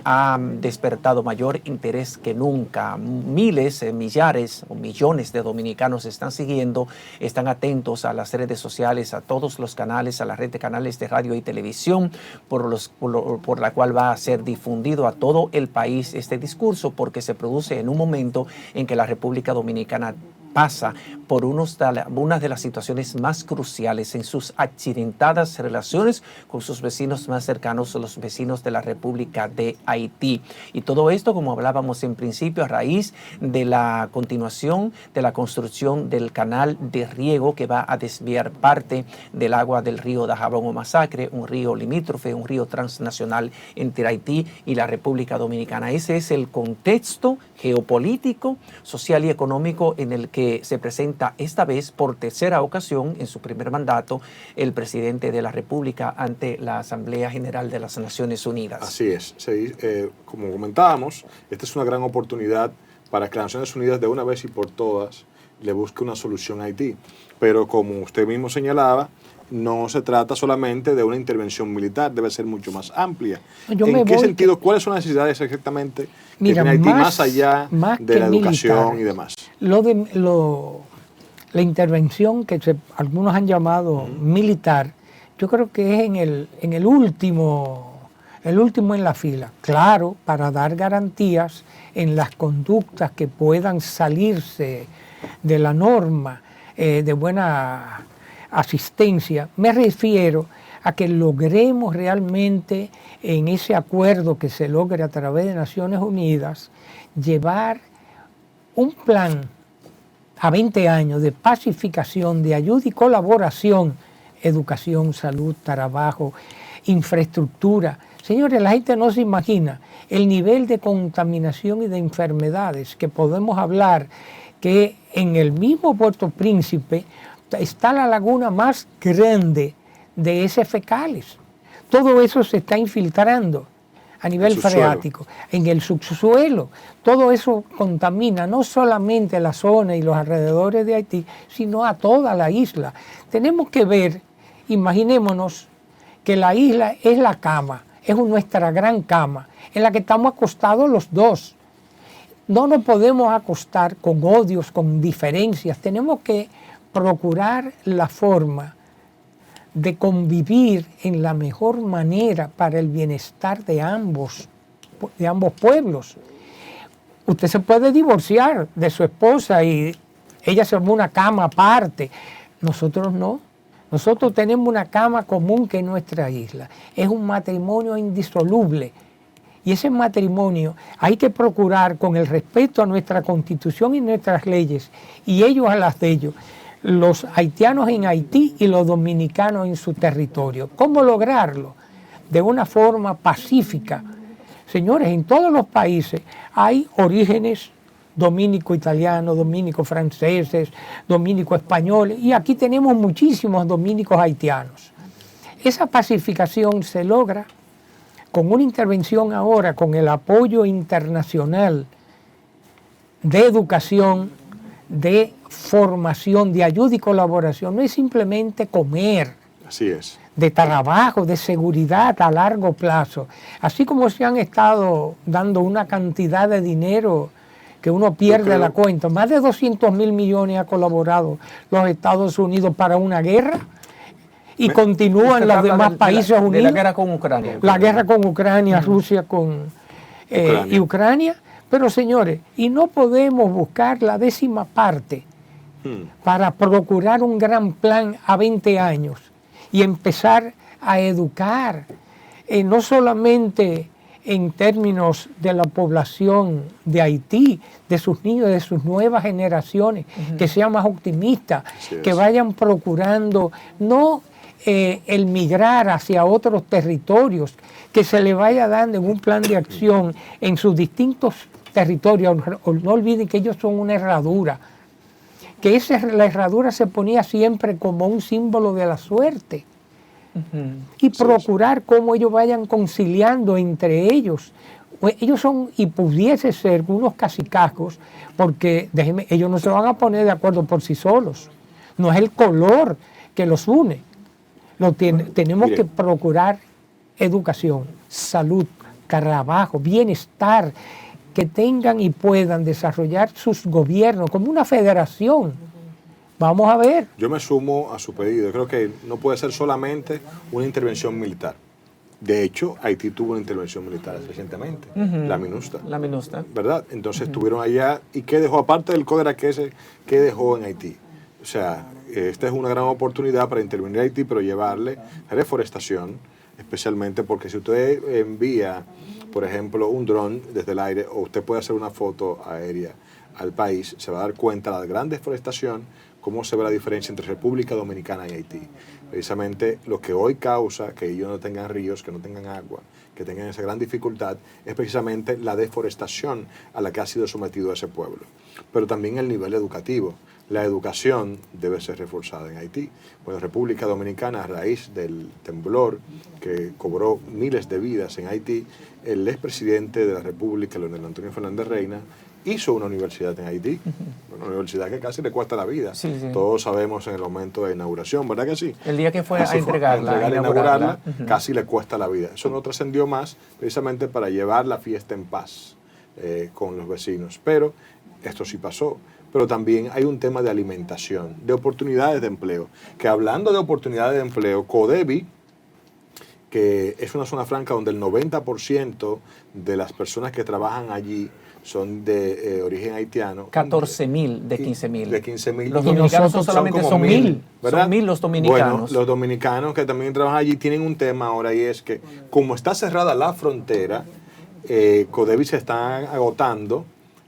ha despertado mayor interés que nunca. Miles, millares o millones de dominicanos están siguiendo, están atentos a las redes sociales, a todos los canales, a la red de canales de radio y televisión, por la cual va a ser difundido a todo el país este discurso, porque se produce en un momento en que la República Dominicana pasa por una de las situaciones más cruciales en sus accidentadas relaciones con sus vecinos más cercanos, los vecinos de la República de Haití. Y todo esto, como hablábamos en principio, a raíz de la continuación de la construcción del canal de riego que va a desviar parte del agua del río Dajabón o Masacre, un río limítrofe, un río transnacional entre Haití y la República Dominicana. Ese es el contexto geopolítico, social y económico en el que se presenta esta vez por tercera ocasión en su primer mandato el presidente de la República ante la Asamblea General de las Naciones Unidas. Así es. Como comentábamos, esta es una gran oportunidad para que las Naciones Unidas de una vez y por todas le busque una solución a Haití. Pero como usted mismo señalaba, no se trata solamente de una intervención militar, debe ser mucho más amplia. ¿En qué sentido? ¿Cuáles son las necesidades exactamente que tiene Haití más allá de la educación y demás? La intervención que algunos han llamado militar, yo creo que es en el último en la fila. Claro, para dar garantías en las conductas que puedan salirse de la norma de buena asistencia, me refiero a que logremos realmente en ese acuerdo que se logre a través de Naciones Unidas llevar un plan a 20 años de pacificación, de ayuda y colaboración, educación, salud, trabajo, infraestructura. Señores, la gente no se imagina el nivel de contaminación y de enfermedades que podemos hablar, que en el mismo Puerto Príncipe está la laguna más grande de heces fecales. Todo eso se está infiltrando a nivel freático, en el subsuelo. Todo eso contamina no solamente la zona y los alrededores de Haití, sino a toda la isla. Tenemos que ver, imaginémonos que la isla es la cama, es nuestra gran cama, en la que estamos acostados los dos. No nos podemos acostar con odios, con diferencias. Tenemos que procurar la forma de convivir en la mejor manera para el bienestar de ambos pueblos. Usted se puede divorciar de su esposa y ella se armó una cama aparte. Nosotros no. Nosotros tenemos una cama común que es nuestra isla. Es un matrimonio indisoluble. Y ese matrimonio hay que procurar con el respeto a nuestra Constitución y nuestras leyes, y ellos a las de ellos, los haitianos en Haití y los dominicanos en su territorio. ¿Cómo lograrlo? De una forma pacífica. Señores, en todos los países hay orígenes dominico-italianos, dominico-franceses, dominico-españoles, y aquí tenemos muchísimos dominicos haitianos. Esa pacificación se logra con una intervención ahora, con el apoyo internacional de educación, de formación, de ayuda y colaboración. No es simplemente comer. Así es. De trabajo, de seguridad a largo plazo. Así como se han estado dando una cantidad de dinero que uno pierde la cuenta. Más de 200.000 millones ha colaborado los Estados Unidos para una guerra. Y continúan los demás países unidos. De la guerra con Ucrania. La guerra con Ucrania, Rusia con y Ucrania. Pero señores, y no podemos buscar la 10ª parte para procurar un gran plan a 20 años y empezar a educar, no solamente en términos de la población de Haití, de sus niños, de sus nuevas generaciones, que sean más optimistas, que vayan procurando no el migrar hacia otros territorios, que se le vaya dando en un plan de acción en sus distintos territorios. No olviden que ellos son una herradura, que la herradura se ponía siempre como un símbolo de la suerte. Y procurar cómo ellos vayan conciliando entre ellos Pues ellos son, y pudiese ser, unos cacicazgos, porque déjenme, ellos no se van a poner de acuerdo por sí solos. No es el color que los une. Tenemos que procurar educación, salud, trabajo, bienestar, que tengan y puedan desarrollar sus gobiernos como una federación. Vamos a ver. Yo me sumo a su pedido. Creo que no puede ser solamente una intervención militar. De hecho, Haití tuvo una intervención militar recientemente, la MINUSTAH. La MINUSTAH. ¿Verdad? Entonces estuvieron allá. ¿Y qué dejó? Aparte del CODERA, ¿qué dejó en Haití? O sea, esta es una gran oportunidad para intervenir a Haití, pero llevarle reforestación, especialmente porque si usted envía, por ejemplo, un dron desde el aire, o usted puede hacer una foto aérea al país, se va a dar cuenta de la gran deforestación, cómo se ve la diferencia entre República Dominicana y Haití. Precisamente lo que hoy causa que ellos no tengan ríos, que no tengan agua, que tengan esa gran dificultad, es precisamente la deforestación a la que ha sido sometido ese pueblo. Pero también el nivel educativo. La educación debe ser reforzada en Haití. Bueno, República Dominicana, a raíz del temblor que cobró miles de vidas en Haití, el expresidente de la República, Leonel Antonio Fernández Reina, hizo una universidad en Haití, una universidad que casi le cuesta la vida. Sí, sí. Todos sabemos en el momento de inauguración, ¿verdad que sí? El día que fue a inaugurarla, casi le cuesta la vida. Eso no trascendió más precisamente para llevar la fiesta en paz con los vecinos. Pero esto sí pasó. Pero también hay un tema de alimentación, de oportunidades de empleo. Que hablando de oportunidades de empleo, Codevi, que es una zona franca donde el 90% de las personas que trabajan allí son de origen haitiano. 14.000 de 15.000. De 15.000. Los dominicanos solamente son 1.000. Son 1.000 los dominicanos. Bueno, los dominicanos que también trabajan allí tienen un tema ahora y es que como está cerrada la frontera, Codevi se están agotando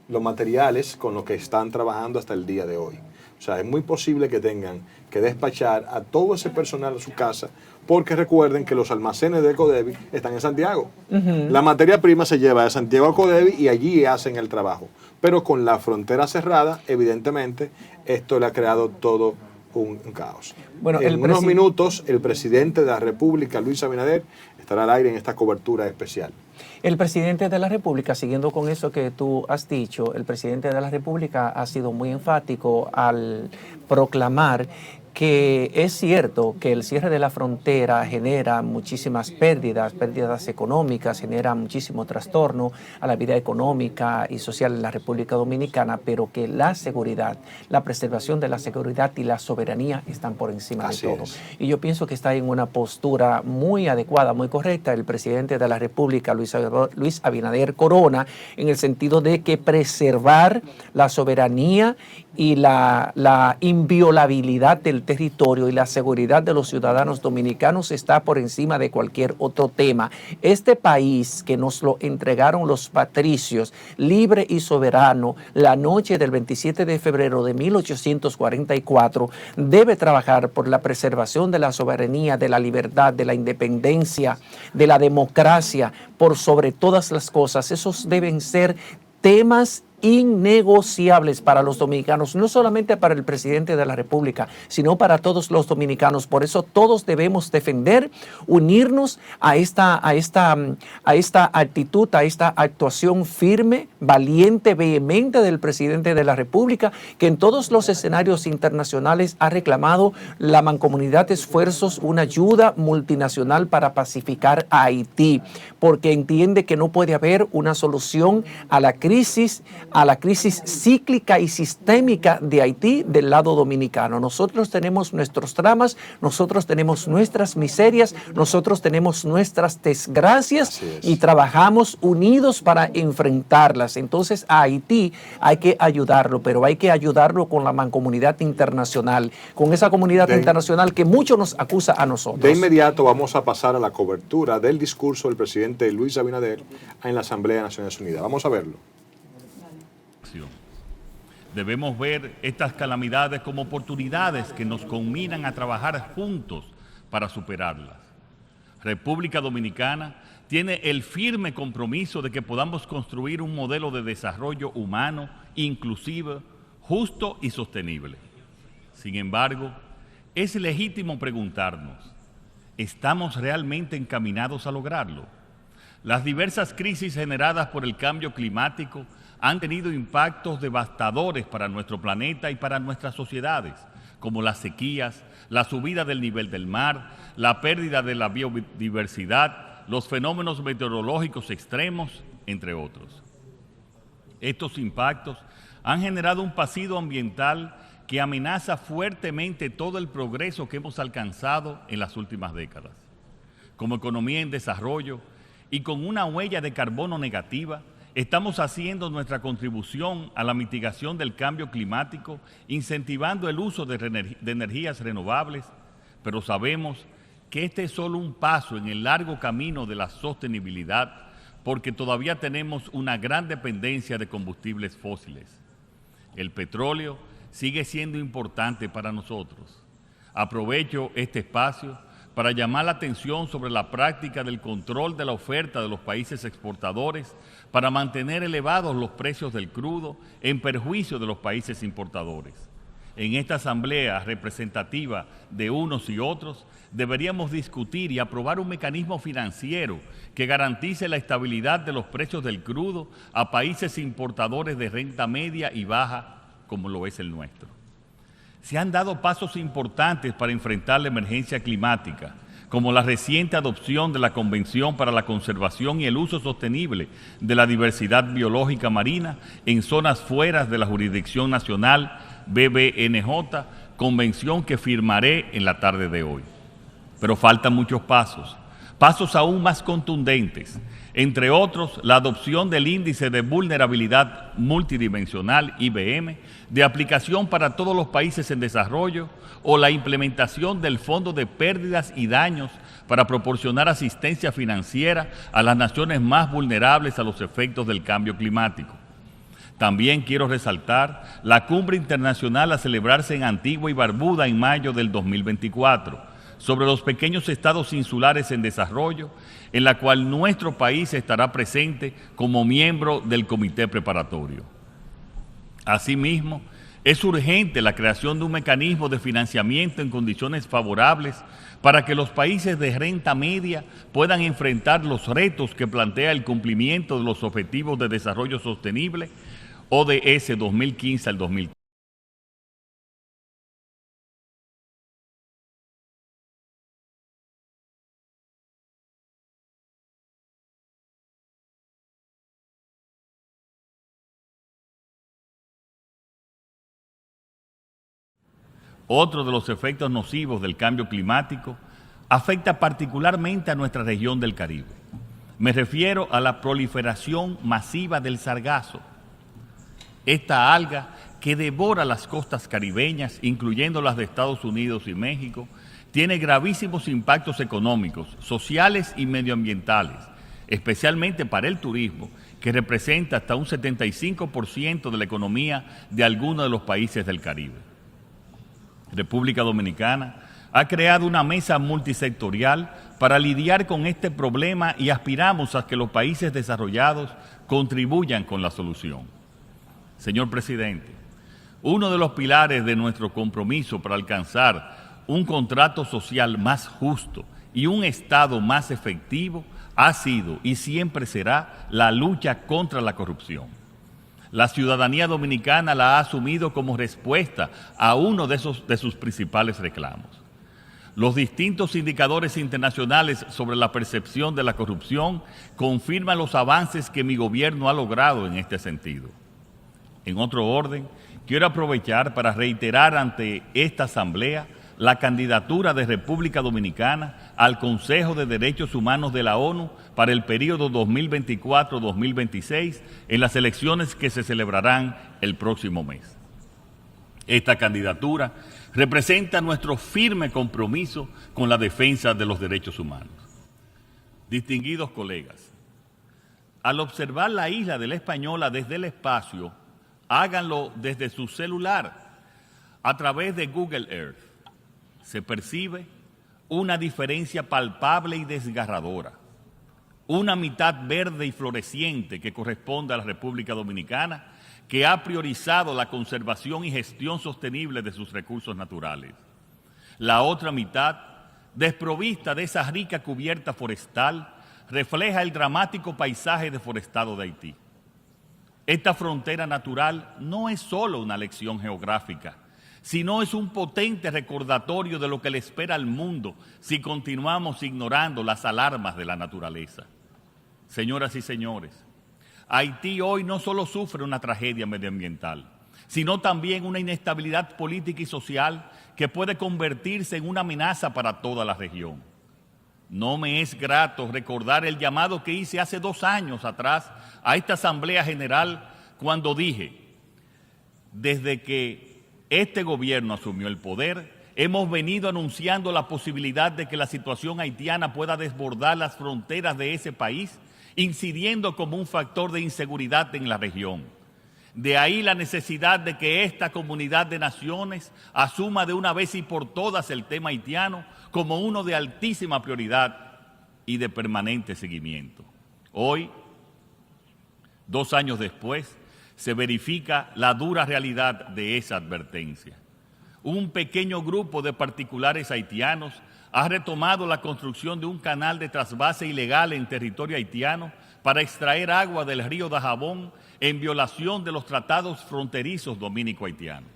los materiales con los que están trabajando hasta el día de hoy. O sea, es muy posible que tengan que despachar a todo ese personal a su casa, porque recuerden que los almacenes de Codevi están en Santiago. La materia prima se lleva de Santiago a Codevi y allí hacen el trabajo. Pero con la frontera cerrada, evidentemente, esto le ha creado todo un caos. Bueno, en unos minutos, el presidente de la República, Luis Abinader, estará al aire en esta cobertura especial. El presidente de la República, siguiendo con eso que tú has dicho, el presidente de la República ha sido muy enfático al proclamar que es cierto que el cierre de la frontera genera muchísimas pérdidas económicas, genera muchísimo trastorno a la vida económica y social en la República Dominicana, pero que la seguridad, la preservación de la seguridad y la soberanía están por encima de todo. Y yo pienso que está en una postura muy adecuada, muy correcta, el presidente de la República, Luis Abinader Corona, en el sentido de que preservar la soberanía y la inviolabilidad del territorio y la seguridad de los ciudadanos dominicanos está por encima de cualquier otro tema. Este país que nos lo entregaron los patricios, libre y soberano, la noche del 27 de febrero de 1844, debe trabajar por la preservación de la soberanía, de la libertad, de la independencia, de la democracia, por sobre todas las cosas. Esos deben ser temas innegociables para los dominicanos, no solamente para el presidente de la República, sino para todos los dominicanos. Por eso todos debemos defender, unirnos a esta actitud, a esta actuación firme, valiente, vehemente del presidente de la República, que en todos los escenarios internacionales ha reclamado la mancomunidad de esfuerzos, una ayuda multinacional para pacificar a Haití, porque entiende que no puede haber una solución a la crisis cíclica y sistémica de Haití del lado dominicano. Nosotros tenemos nuestros dramas, nosotros tenemos nuestras miserias, nosotros tenemos nuestras desgracias y trabajamos unidos para enfrentarlas. Entonces a Haití hay que ayudarlo, pero hay que ayudarlo con la mancomunidad internacional, con esa comunidad internacional que mucho nos acusa a nosotros. De inmediato vamos a pasar a la cobertura del discurso del presidente Luis Abinader en la Asamblea de Naciones Unidas. Vamos a verlo. Debemos ver estas calamidades como oportunidades que nos combinan a trabajar juntos para superarlas. República Dominicana tiene el firme compromiso de que podamos construir un modelo de desarrollo humano, inclusivo, justo y sostenible. Sin embargo, es legítimo preguntarnos, ¿estamos realmente encaminados a lograrlo? Las diversas crisis generadas por el cambio climático han tenido impactos devastadores para nuestro planeta y para nuestras sociedades, como las sequías, la subida del nivel del mar, la pérdida de la biodiversidad, los fenómenos meteorológicos extremos, entre otros. Estos impactos han generado un pasivo ambiental que amenaza fuertemente todo el progreso que hemos alcanzado en las últimas décadas. Como economía en desarrollo y con una huella de carbono negativa, estamos haciendo nuestra contribución a la mitigación del cambio climático, incentivando el uso de energías renovables, pero sabemos que este es solo un paso en el largo camino de la sostenibilidad, porque todavía tenemos una gran dependencia de combustibles fósiles. El petróleo sigue siendo importante para nosotros. Aprovecho este espacio para llamar la atención sobre la práctica del control de la oferta de los países exportadores para mantener elevados los precios del crudo en perjuicio de los países importadores. En esta asamblea representativa de unos y otros, deberíamos discutir y aprobar un mecanismo financiero que garantice la estabilidad de los precios del crudo a países importadores de renta media y baja, como lo es el nuestro. Se han dado pasos importantes para enfrentar la emergencia climática, como la reciente adopción de la Convención para la Conservación y el Uso Sostenible de la Diversidad Biológica Marina en zonas fuera de la jurisdicción nacional, BBNJ, convención que firmaré en la tarde de hoy. Pero faltan muchos pasos aún más contundentes, entre otros la adopción del Índice de Vulnerabilidad Multidimensional, IBM, de aplicación para todos los países en desarrollo, o la implementación del Fondo de Pérdidas y Daños para proporcionar asistencia financiera a las naciones más vulnerables a los efectos del cambio climático. También quiero resaltar la cumbre internacional a celebrarse en Antigua y Barbuda en mayo del 2024, sobre los pequeños estados insulares en desarrollo, en la cual nuestro país estará presente como miembro del comité preparatorio. Asimismo, es urgente la creación de un mecanismo de financiamiento en condiciones favorables para que los países de renta media puedan enfrentar los retos que plantea el cumplimiento de los Objetivos de Desarrollo Sostenible, ODS 2015 al 2030. Otro de los efectos nocivos del cambio climático afecta particularmente a nuestra región del Caribe. Me refiero a la proliferación masiva del sargazo. Esta alga que devora las costas caribeñas, incluyendo las de Estados Unidos y México, tiene gravísimos impactos económicos, sociales y medioambientales, especialmente para el turismo, que representa hasta un 75% de la economía de algunos de los países del Caribe. República Dominicana ha creado una mesa multisectorial para lidiar con este problema y aspiramos a que los países desarrollados contribuyan con la solución. Señor presidente, uno de los pilares de nuestro compromiso para alcanzar un contrato social más justo y un Estado más efectivo ha sido y siempre será la lucha contra la corrupción. La ciudadanía dominicana la ha asumido como respuesta a uno de sus principales reclamos. Los distintos indicadores internacionales sobre la percepción de la corrupción confirman los avances que mi gobierno ha logrado en este sentido. En otro orden, quiero aprovechar para reiterar ante esta Asamblea la candidatura de República Dominicana al Consejo de Derechos Humanos de la ONU para el periodo 2024-2026 en las elecciones que se celebrarán el próximo mes. Esta candidatura representa nuestro firme compromiso con la defensa de los derechos humanos. Distinguidos colegas, al observar la isla de La Española desde el espacio, háganlo desde su celular a través de Google Earth. Se percibe una diferencia palpable y desgarradora. Una mitad verde y floreciente que corresponde a la República Dominicana, que ha priorizado la conservación y gestión sostenible de sus recursos naturales. La otra mitad, desprovista de esa rica cubierta forestal, refleja el dramático paisaje deforestado de Haití. Esta frontera natural no es solo una lección geográfica, sino es un potente recordatorio de lo que le espera al mundo si continuamos ignorando las alarmas de la naturaleza. Señoras y señores, Haití hoy no solo sufre una tragedia medioambiental, sino también una inestabilidad política y social que puede convertirse en una amenaza para toda la región. No me es grato recordar el llamado que hice hace 2 años atrás a esta Asamblea General cuando dije: desde que este gobierno asumió el poder, hemos venido anunciando la posibilidad de que la situación haitiana pueda desbordar las fronteras de ese país, incidiendo como un factor de inseguridad en la región. De ahí la necesidad de que esta comunidad de naciones asuma de una vez y por todas el tema haitiano como uno de altísima prioridad y de permanente seguimiento. Hoy, 2 años después, se verifica la dura realidad de esa advertencia. Un pequeño grupo de particulares haitianos ha retomado la construcción de un canal de trasvase ilegal en territorio haitiano para extraer agua del río Dajabón en violación de los tratados fronterizos dominico-haitianos.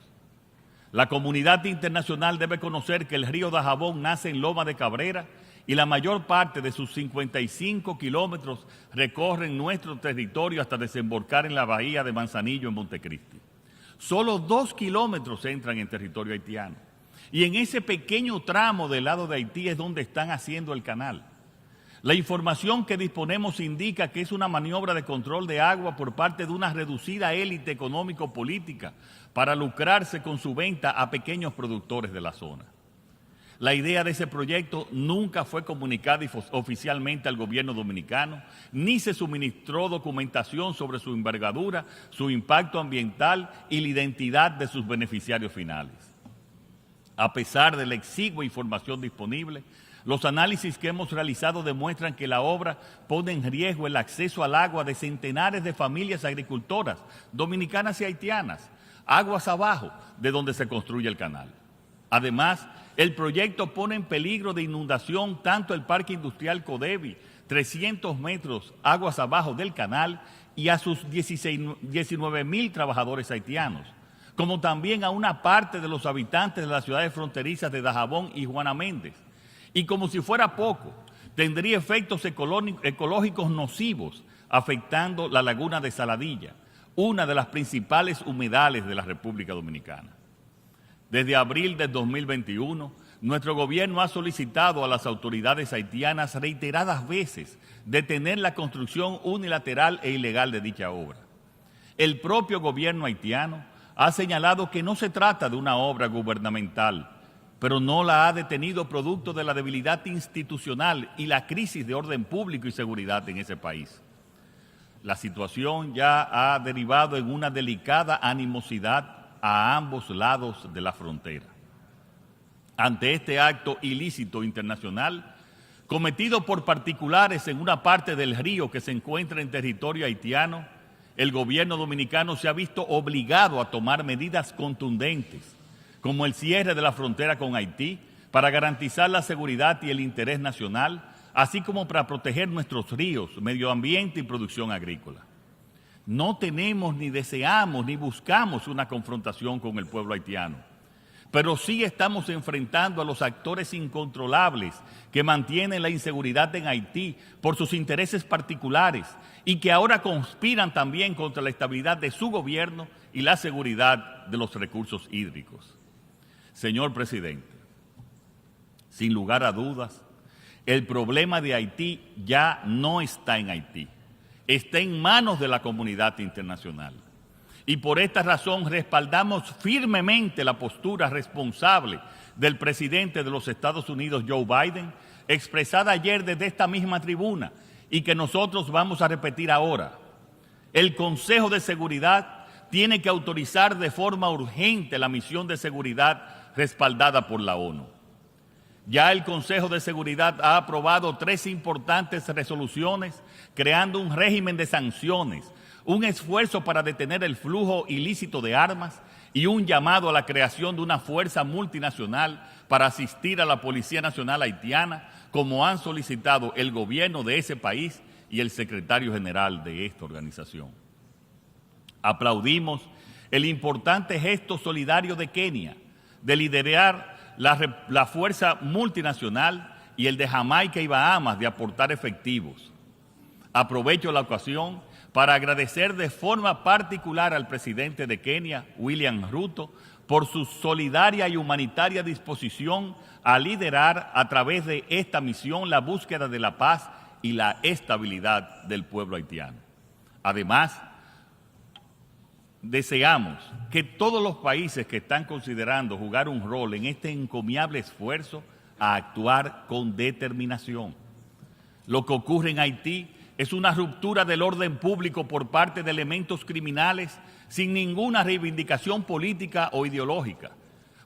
La comunidad internacional debe conocer que el río Dajabón nace en Loma de Cabrera y la mayor parte de sus 55 kilómetros recorren nuestro territorio hasta desembocar en la bahía de Manzanillo en Montecristi. Solo 2 kilómetros entran en territorio haitiano. Y en ese pequeño tramo del lado de Haití es donde están haciendo el canal. La información que disponemos indica que es una maniobra de control de agua por parte de una reducida élite económico-política para lucrarse con su venta a pequeños productores de la zona. La idea de ese proyecto nunca fue comunicada oficialmente al gobierno dominicano, ni se suministró documentación sobre su envergadura, su impacto ambiental y la identidad de sus beneficiarios finales. A pesar de la exigua información disponible, los análisis que hemos realizado demuestran que la obra pone en riesgo el acceso al agua de centenares de familias agricultoras dominicanas y haitianas, aguas abajo de donde se construye el canal. Además, el proyecto pone en peligro de inundación tanto el Parque Industrial Codevi, 300 metros aguas abajo del canal, y a sus 19,000 trabajadores haitianos, como también a una parte de los habitantes de las ciudades fronterizas de Dajabón y Juana Méndez. Y como si fuera poco, tendría efectos ecológicos nocivos, afectando la laguna de Saladilla, una de las principales humedales de la República Dominicana. Desde abril de 2021, nuestro gobierno ha solicitado a las autoridades haitianas reiteradas veces detener la construcción unilateral e ilegal de dicha obra. El propio gobierno haitiano ha señalado que no se trata de una obra gubernamental, pero no la ha detenido producto de la debilidad institucional y la crisis de orden público y seguridad en ese país. La situación ya ha derivado en una delicada animosidad a ambos lados de la frontera. Ante este acto ilícito internacional, cometido por particulares en una parte del río que se encuentra en territorio haitiano, el gobierno dominicano se ha visto obligado a tomar medidas contundentes, como el cierre de la frontera con Haití, para garantizar la seguridad y el interés nacional, así como para proteger nuestros ríos, medio ambiente y producción agrícola. No tenemos, ni deseamos, ni buscamos una confrontación con el pueblo haitiano, pero sí estamos enfrentando a los actores incontrolables que mantienen la inseguridad en Haití por sus intereses particulares y que ahora conspiran también contra la estabilidad de su gobierno y la seguridad de los recursos hídricos. Señor presidente, sin lugar a dudas, el problema de Haití ya no está en Haití, está en manos de la comunidad internacional. Y por esta razón respaldamos firmemente la postura responsable del presidente de los Estados Unidos, Joe Biden, expresada ayer desde esta misma tribuna y que nosotros vamos a repetir ahora. El Consejo de Seguridad tiene que autorizar de forma urgente la misión de seguridad respaldada por la ONU. Ya el Consejo de Seguridad ha aprobado 3 importantes resoluciones creando un régimen de sanciones, un esfuerzo para detener el flujo ilícito de armas y un llamado a la creación de una fuerza multinacional para asistir a la Policía Nacional Haitiana, como han solicitado el gobierno de ese país y el secretario general de esta organización. Aplaudimos el importante gesto solidario de Kenia de liderar la fuerza multinacional y el de Jamaica y Bahamas de aportar efectivos. Aprovecho la ocasión para agradecer de forma particular al presidente de Kenia, William Ruto, por su solidaria y humanitaria disposición a liderar a través de esta misión la búsqueda de la paz y la estabilidad del pueblo haitiano. Además, deseamos que todos los países que están considerando jugar un rol en este encomiable esfuerzo a actuar con determinación. Lo que ocurre en Haití es una ruptura del orden público por parte de elementos criminales sin ninguna reivindicación política o ideológica,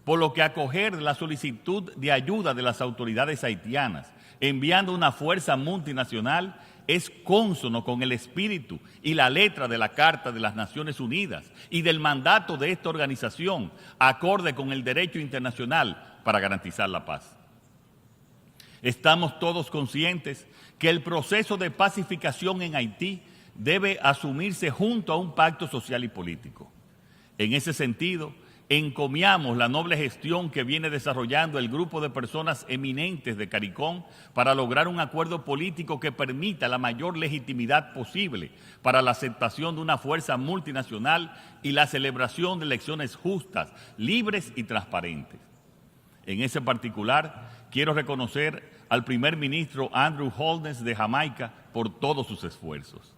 por lo que acoger la solicitud de ayuda de las autoridades haitianas enviando una fuerza multinacional es cónsono con el espíritu y la letra de la Carta de las Naciones Unidas y del mandato de esta organización, acorde con el derecho internacional para garantizar la paz. Estamos todos conscientes que el proceso de pacificación en Haití debe asumirse junto a un pacto social y político. En ese sentido, encomiamos la noble gestión que viene desarrollando el grupo de personas eminentes de CARICOM para lograr un acuerdo político que permita la mayor legitimidad posible para la aceptación de una fuerza multinacional y la celebración de elecciones justas, libres y transparentes. En ese particular, quiero reconocer al primer ministro Andrew Holness de Jamaica por todos sus esfuerzos.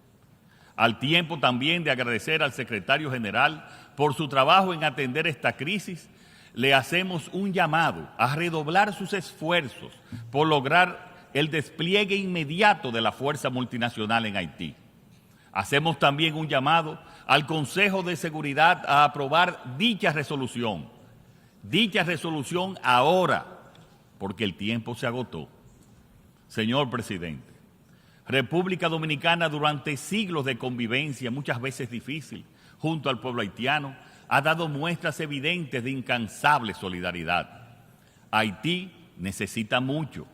Al tiempo también de agradecer al secretario general por su trabajo en atender esta crisis, le hacemos un llamado a redoblar sus esfuerzos por lograr el despliegue inmediato de la fuerza multinacional en Haití. Hacemos también un llamado al Consejo de Seguridad a aprobar dicha resolución ahora, porque el tiempo se agotó. Señor presidente, República Dominicana, durante siglos de convivencia, muchas veces difícil, junto al pueblo haitiano, ha dado muestras evidentes de incansable solidaridad. Haití necesita mucho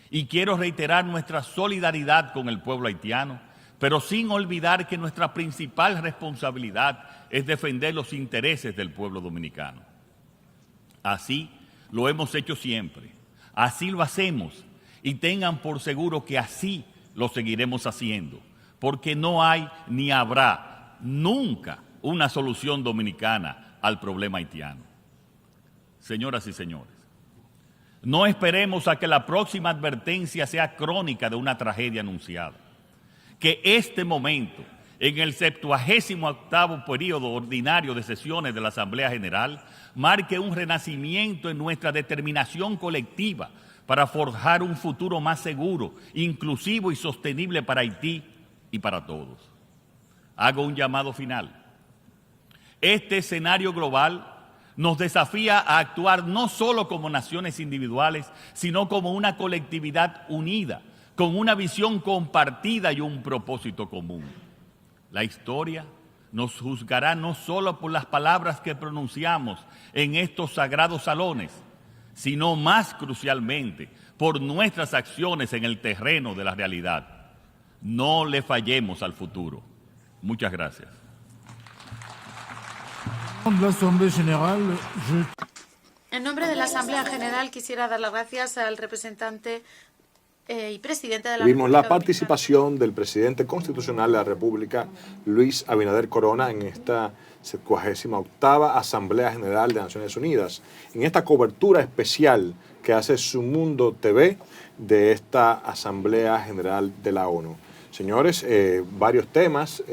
y quiero reiterar nuestra solidaridad con el pueblo haitiano, pero sin olvidar que nuestra principal responsabilidad es defender los intereses del pueblo dominicano. Así lo hemos hecho siempre, así lo hacemos y tengan por seguro que así lo seguiremos haciendo, porque no hay ni habrá nunca una solución dominicana al problema haitiano. Señoras y señores, no esperemos a que la próxima advertencia sea crónica de una tragedia anunciada. Que este momento, en el 78º periodo ordinario de sesiones de la Asamblea General, marque un renacimiento en nuestra determinación colectiva para forjar un futuro más seguro, inclusivo y sostenible para Haití y para todos. Hago un llamado final. Este escenario global nos desafía a actuar no solo como naciones individuales, sino como una colectividad unida, con una visión compartida y un propósito común. La historia nos juzgará no solo por las palabras que pronunciamos en estos sagrados salones, sino más crucialmente por nuestras acciones en el terreno de la realidad. No le fallemos al futuro. Muchas gracias. En nombre de la Asamblea General quisiera dar las gracias al representante y presidente de la Vimos República la participación del presidente constitucional de la República, Luis Abinader Corona, en esta 78ª Asamblea General de Naciones Unidas, en esta cobertura especial que hace Su Mundo TV de esta Asamblea General de la ONU. Señores, varios temas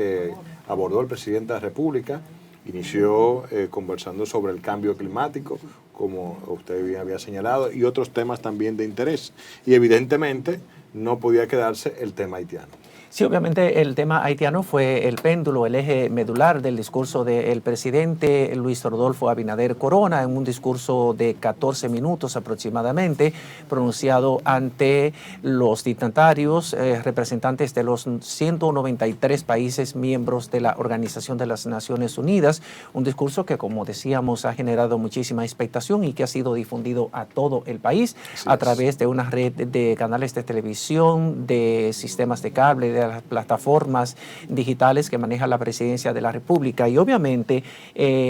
abordó el presidente de la República. Inició conversando sobre el cambio climático, como usted bien había señalado, y otros temas también de interés. Y evidentemente no podía quedarse el tema haitiano. Sí, obviamente el tema haitiano fue el péndulo, el eje medular del discurso del presidente Luis Rodolfo Abinader Corona, en un discurso de 14 minutos aproximadamente, pronunciado ante los dignatarios, representantes de los 193 países miembros de la Organización de las Naciones Unidas, un discurso que, como decíamos, ha generado muchísima expectación y que ha sido difundido a todo el país a través de una red de canales de televisión, de sistemas de cable, de las plataformas digitales que maneja la Presidencia de la República. Y obviamente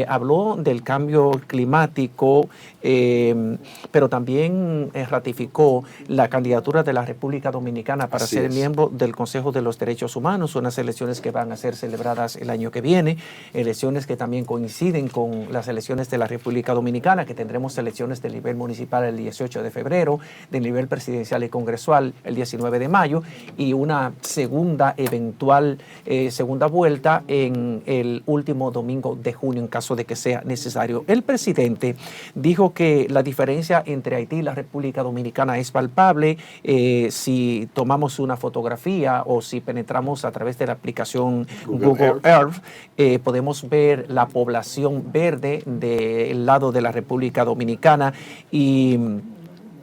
habló del cambio climático, pero también ratificó la candidatura de la República Dominicana para ser miembro del Consejo de los Derechos Humanos, unas elecciones que van a ser celebradas el año que viene, elecciones que también coinciden con las elecciones de la República Dominicana, que tendremos elecciones del nivel municipal el 18 de febrero, del nivel presidencial y congresual el 19 de mayo, y una eventual segunda vuelta en el último domingo de junio, en caso de que sea necesario. El presidente dijo que la diferencia entre Haití y la República Dominicana es palpable. Si tomamos una fotografía o si penetramos a través de la aplicación Google Earth, podemos ver la población verde del lado de la República Dominicana y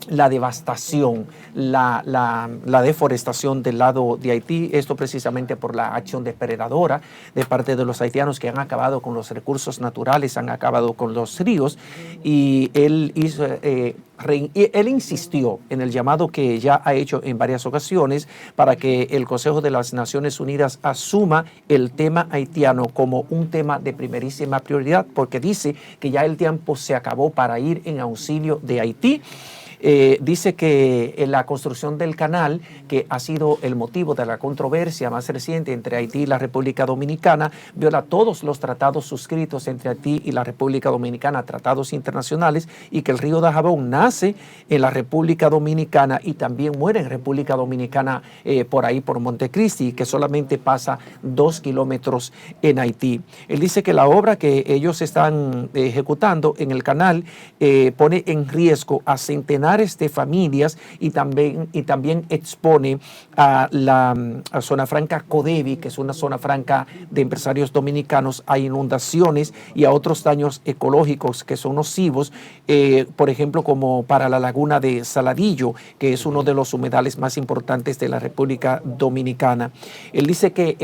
la devastación, la deforestación del lado de Haití, esto precisamente por la acción depredadora de parte de los haitianos, que han acabado con los recursos naturales, han acabado con los ríos, y él insistió en el llamado que ya ha hecho en varias ocasiones para que el Consejo de las Naciones Unidas asuma el tema haitiano como un tema de primerísima prioridad, porque dice que ya el tiempo se acabó para ir en auxilio de Haití. Dice que la construcción del canal, que ha sido el motivo de la controversia más reciente entre Haití y la República Dominicana, viola todos los tratados suscritos entre Haití y la República Dominicana, tratados internacionales, y que el río Dajabón nace en la República Dominicana y también muere en República Dominicana por ahí, por Montecristi, que solamente pasa 2 kilómetros en Haití. Él dice que la obra que ellos están ejecutando en el canal pone en riesgo a centenares de familias y también expone a la zona franca Codevi, que es una zona franca de empresarios dominicanos, a inundaciones y a otros daños ecológicos que son nocivos, por ejemplo, como para la laguna de Saladillo, que es uno de los humedales más importantes de la República Dominicana. Él dice que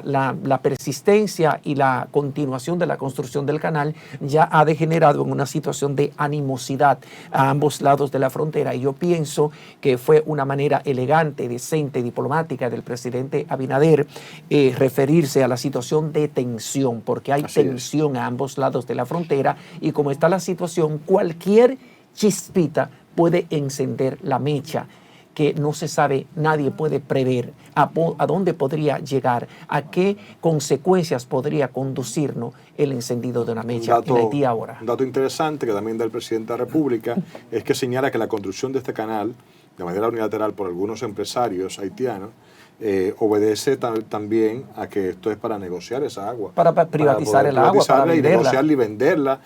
la persistencia y la continuación de la construcción del canal ya ha degenerado en una situación de animosidad a ambos lados de la frontera, y yo pienso que fue una manera elegante, decente, diplomática del presidente Abinader referirse a la situación de tensión, porque hay tensión a ambos lados de la frontera, y como está la situación, cualquier chispita puede encender la mecha, que no se sabe, nadie puede prever a dónde podría llegar, a qué consecuencias podría conducirnos el encendido de una mecha en Haití ahora. Un dato interesante que también da el presidente de la República es que señala que la construcción de este canal, de manera unilateral por algunos empresarios haitianos, obedece también a que esto es para negociar esa agua. Para privatizar el agua, para venderla. Y negociarla y venderla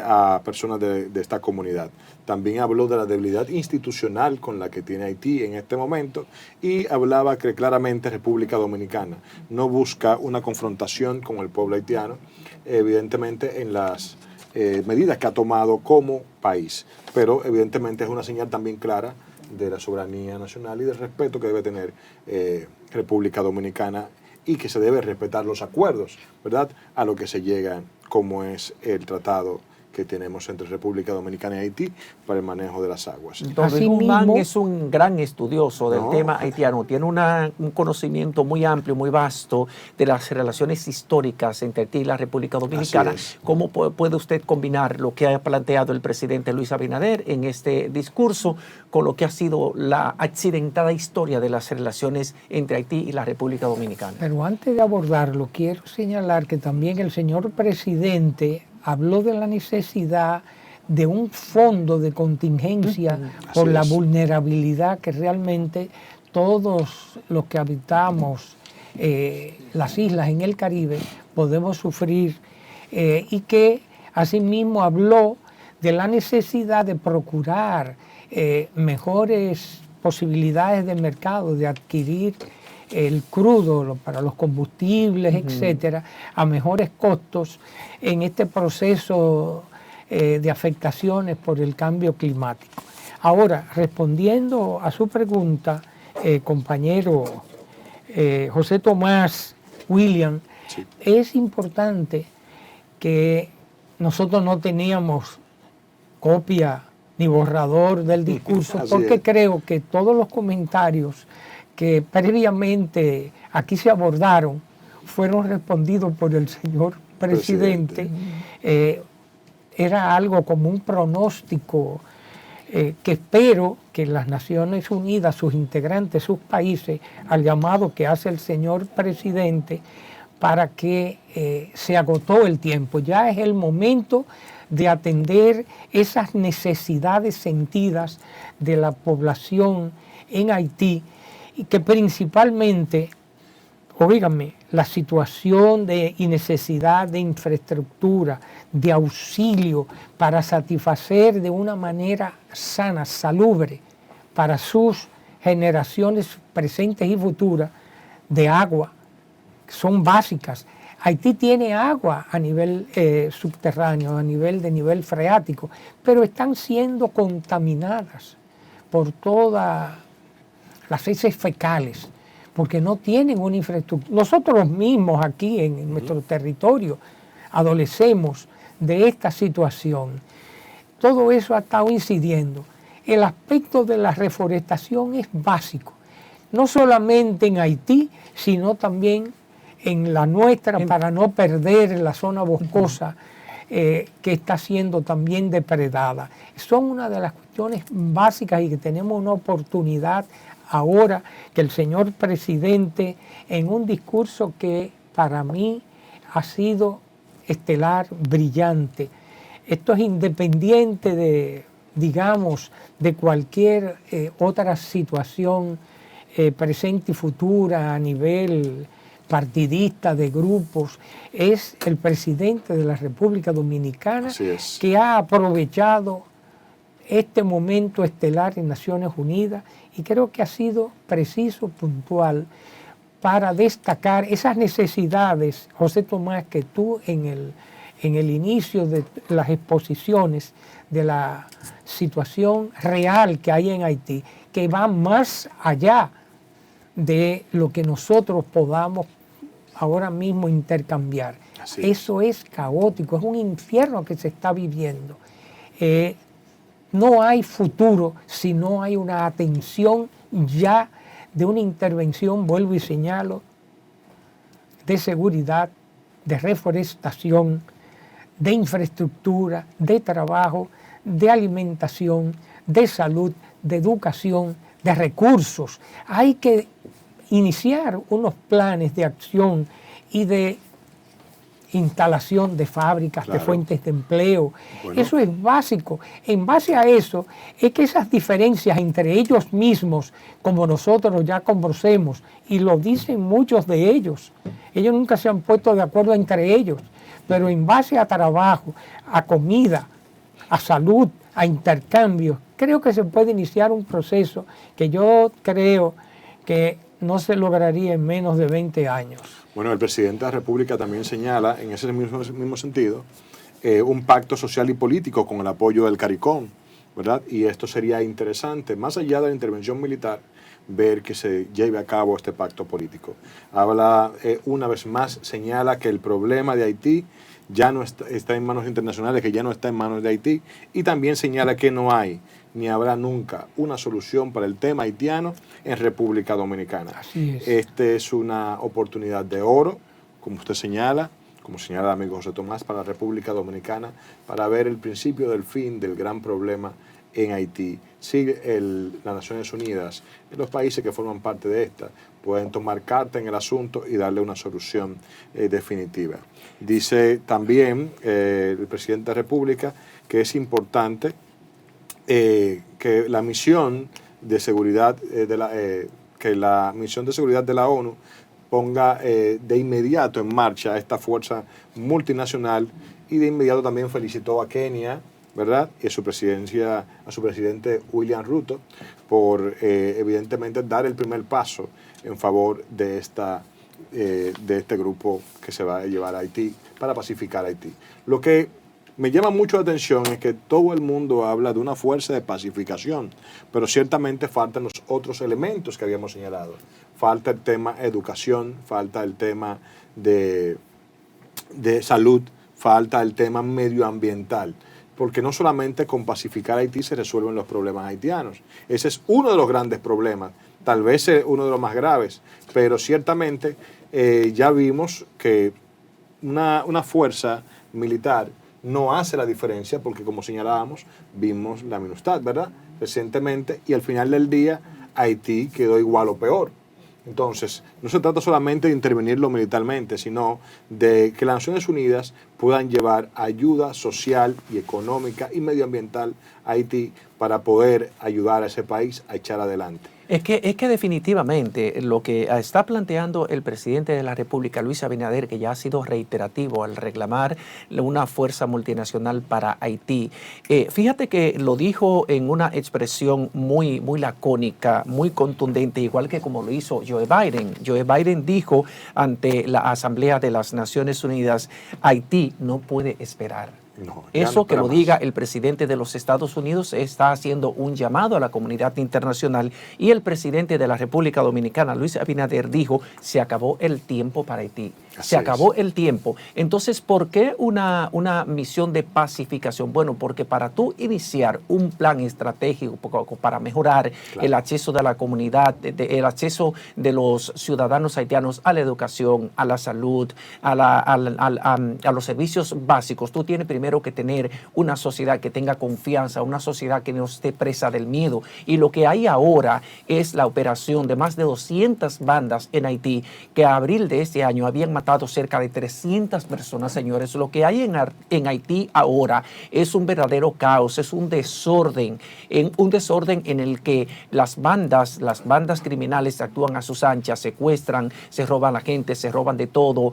a personas de esta comunidad. También habló de la debilidad institucional con la que tiene Haití en este momento, y hablaba que claramente República Dominicana no busca una confrontación con el pueblo haitiano, evidentemente en las medidas que ha tomado como país, pero evidentemente es una señal también clara de la soberanía nacional y del respeto que debe tener República Dominicana, y que se debe respetar los acuerdos, ¿verdad?, a lo que se llega, como es el tratado que tenemos entre República Dominicana y Haití para el manejo de las aguas. Don Luis Guzmán es un gran estudioso del tema haitiano, tiene un conocimiento muy amplio, muy vasto de las relaciones históricas entre Haití y la República Dominicana. ¿Cómo puede usted combinar lo que ha planteado el presidente Luis Abinader en este discurso con lo que ha sido la accidentada historia de las relaciones entre Haití y la República Dominicana? Pero antes de abordarlo, quiero señalar que también el señor presidente habló de la necesidad de un fondo de contingencia por la vulnerabilidad que realmente todos los que habitamos las islas en el Caribe podemos sufrir, y que asimismo habló de la necesidad de procurar mejores posibilidades de mercado, de adquirir el crudo para los combustibles, etcétera, a mejores costos en este proceso de afectaciones por el cambio climático. Ahora, respondiendo a su pregunta, compañero José Tomás, William, Sí. es importante que nosotros no teníamos copia ni borrador del discurso, Así porque es. creo que todos los comentarios que previamente aquí se abordaron fueron respondidos por el señor presidente. Era algo como un pronóstico que espero que las Naciones Unidas, sus integrantes, sus países, al llamado que hace el señor presidente, para que se agotó el tiempo. Ya es el momento de atender esas necesidades sentidas de la población en Haití, y que principalmente, oígame, la situación de necesidad de infraestructura, de auxilio para satisfacer de una manera sana, salubre, para sus generaciones presentes y futuras, de agua, son básicas. Haití tiene agua a nivel subterráneo, a nivel freático, pero están siendo contaminadas por todas las heces fecales, porque no tienen una infraestructura. Nosotros mismos aquí en nuestro territorio adolecemos de esta situación. Todo eso ha estado incidiendo. El aspecto de la reforestación es básico, no solamente en Haití, sino también en la nuestra, para no perder la zona boscosa que está siendo también depredada. Son una de las cuestiones básicas y que tenemos una oportunidad ahora que el señor presidente, en un discurso que para mí ha sido estelar, brillante. Esto es independiente de, digamos, de cualquier otra situación presente y futura a nivel partidista, de grupos. Es el presidente de la República Dominicana que ha aprovechado este momento estelar en Naciones Unidas, y creo que ha sido preciso, puntual, para destacar esas necesidades, José Tomás, que tú en el inicio de las exposiciones de la situación real que hay en Haití, que va más allá de lo que nosotros podamos ahora mismo intercambiar. Eso es caótico, es un infierno que se está viviendo. No hay futuro si no hay una atención ya de una intervención, vuelvo y señalo, de seguridad, de reforestación, de infraestructura, de trabajo, de alimentación, de salud, de educación, de recursos. Hay que iniciar unos planes de acción y de instalación de fábricas, de fuentes de empleo. Bueno, eso es básico. En base a eso es que esas diferencias entre ellos mismos, como nosotros ya conocemos, y lo dicen muchos de ellos nunca se han puesto de acuerdo entre ellos, pero en base a trabajo, a comida, a salud, a intercambios, creo que se puede iniciar un proceso que yo creo que no se lograría en menos de 20 años. Bueno, el presidente de la República también señala, en ese mismo sentido, un pacto social y político con el apoyo del CARICOM, ¿verdad? Y esto sería interesante, más allá de la intervención militar, ver que se lleve a cabo este pacto político. Habla, una vez más, señala que el problema de Haití ya no está en manos internacionales, que ya no está en manos de Haití, y también señala que no hay ni habrá nunca una solución para el tema haitiano en República Dominicana. Así es. Esta es una oportunidad de oro, como usted señala, como señala el amigo José Tomás, para la República Dominicana, para ver el principio del fin del gran problema en Haití. Si las Naciones Unidas y los países que forman parte de esta pueden tomar carta en el asunto y darle una solución definitiva. Dice también el presidente de la República que es importante que la misión de seguridad que la misión de seguridad de la ONU ponga de inmediato en marcha esta fuerza multinacional, y de inmediato también felicitó a Kenia ¿verdad? Y a su presidente William Ruto por evidentemente dar el primer paso en favor de este grupo que se va a llevar a Haití para pacificar Haití. Lo que me llama mucho la atención es que todo el mundo habla de una fuerza de pacificación, pero ciertamente faltan los otros elementos que habíamos señalado. Falta el tema educación, falta el tema de salud, falta el tema medioambiental, porque no solamente con pacificar Haití se resuelven los problemas haitianos. Ese es uno de los grandes problemas, tal vez uno de los más graves, pero ciertamente ya vimos que una fuerza militar no hace la diferencia, porque como señalábamos, vimos la MINUSTAH, ¿verdad?, recientemente, y al final del día Haití quedó igual o peor. Entonces, no se trata solamente de intervenirlo militarmente, sino de que las Naciones Unidas puedan llevar ayuda social y económica y medioambiental a Haití para poder ayudar a ese país a echar adelante. Es que definitivamente lo que está planteando el presidente de la República, Luis Abinader, que ya ha sido reiterativo al reclamar una fuerza multinacional para Haití, fíjate que lo dijo en una expresión muy lacónica, muy contundente, igual que como lo hizo Joe Biden. Joe Biden dijo ante la Asamblea de las Naciones Unidas, Haití no puede esperar. No, Eso no que lo más. diga el presidente de los Estados Unidos está haciendo un llamado a la comunidad internacional, y el presidente de la República Dominicana, Luis Abinader, dijo, se acabó el tiempo para Haití. Se acabó el tiempo. Entonces, ¿por qué una misión de pacificación? Bueno, porque para tú iniciar un plan estratégico para mejorar el acceso de la comunidad, el acceso de los ciudadanos haitianos a la educación, a la salud, a los servicios básicos, tú tienes primero que tener una sociedad que tenga confianza, una sociedad que no esté presa del miedo. Y lo que hay ahora es la operación de más de 200 bandas en Haití, que a abril de este año habían matado cerca de 300 personas, señores. Lo que hay en Haití ahora es un verdadero caos, es un desorden en el que las bandas criminales actúan a sus anchas, secuestran, se roban a la gente, se roban de todo,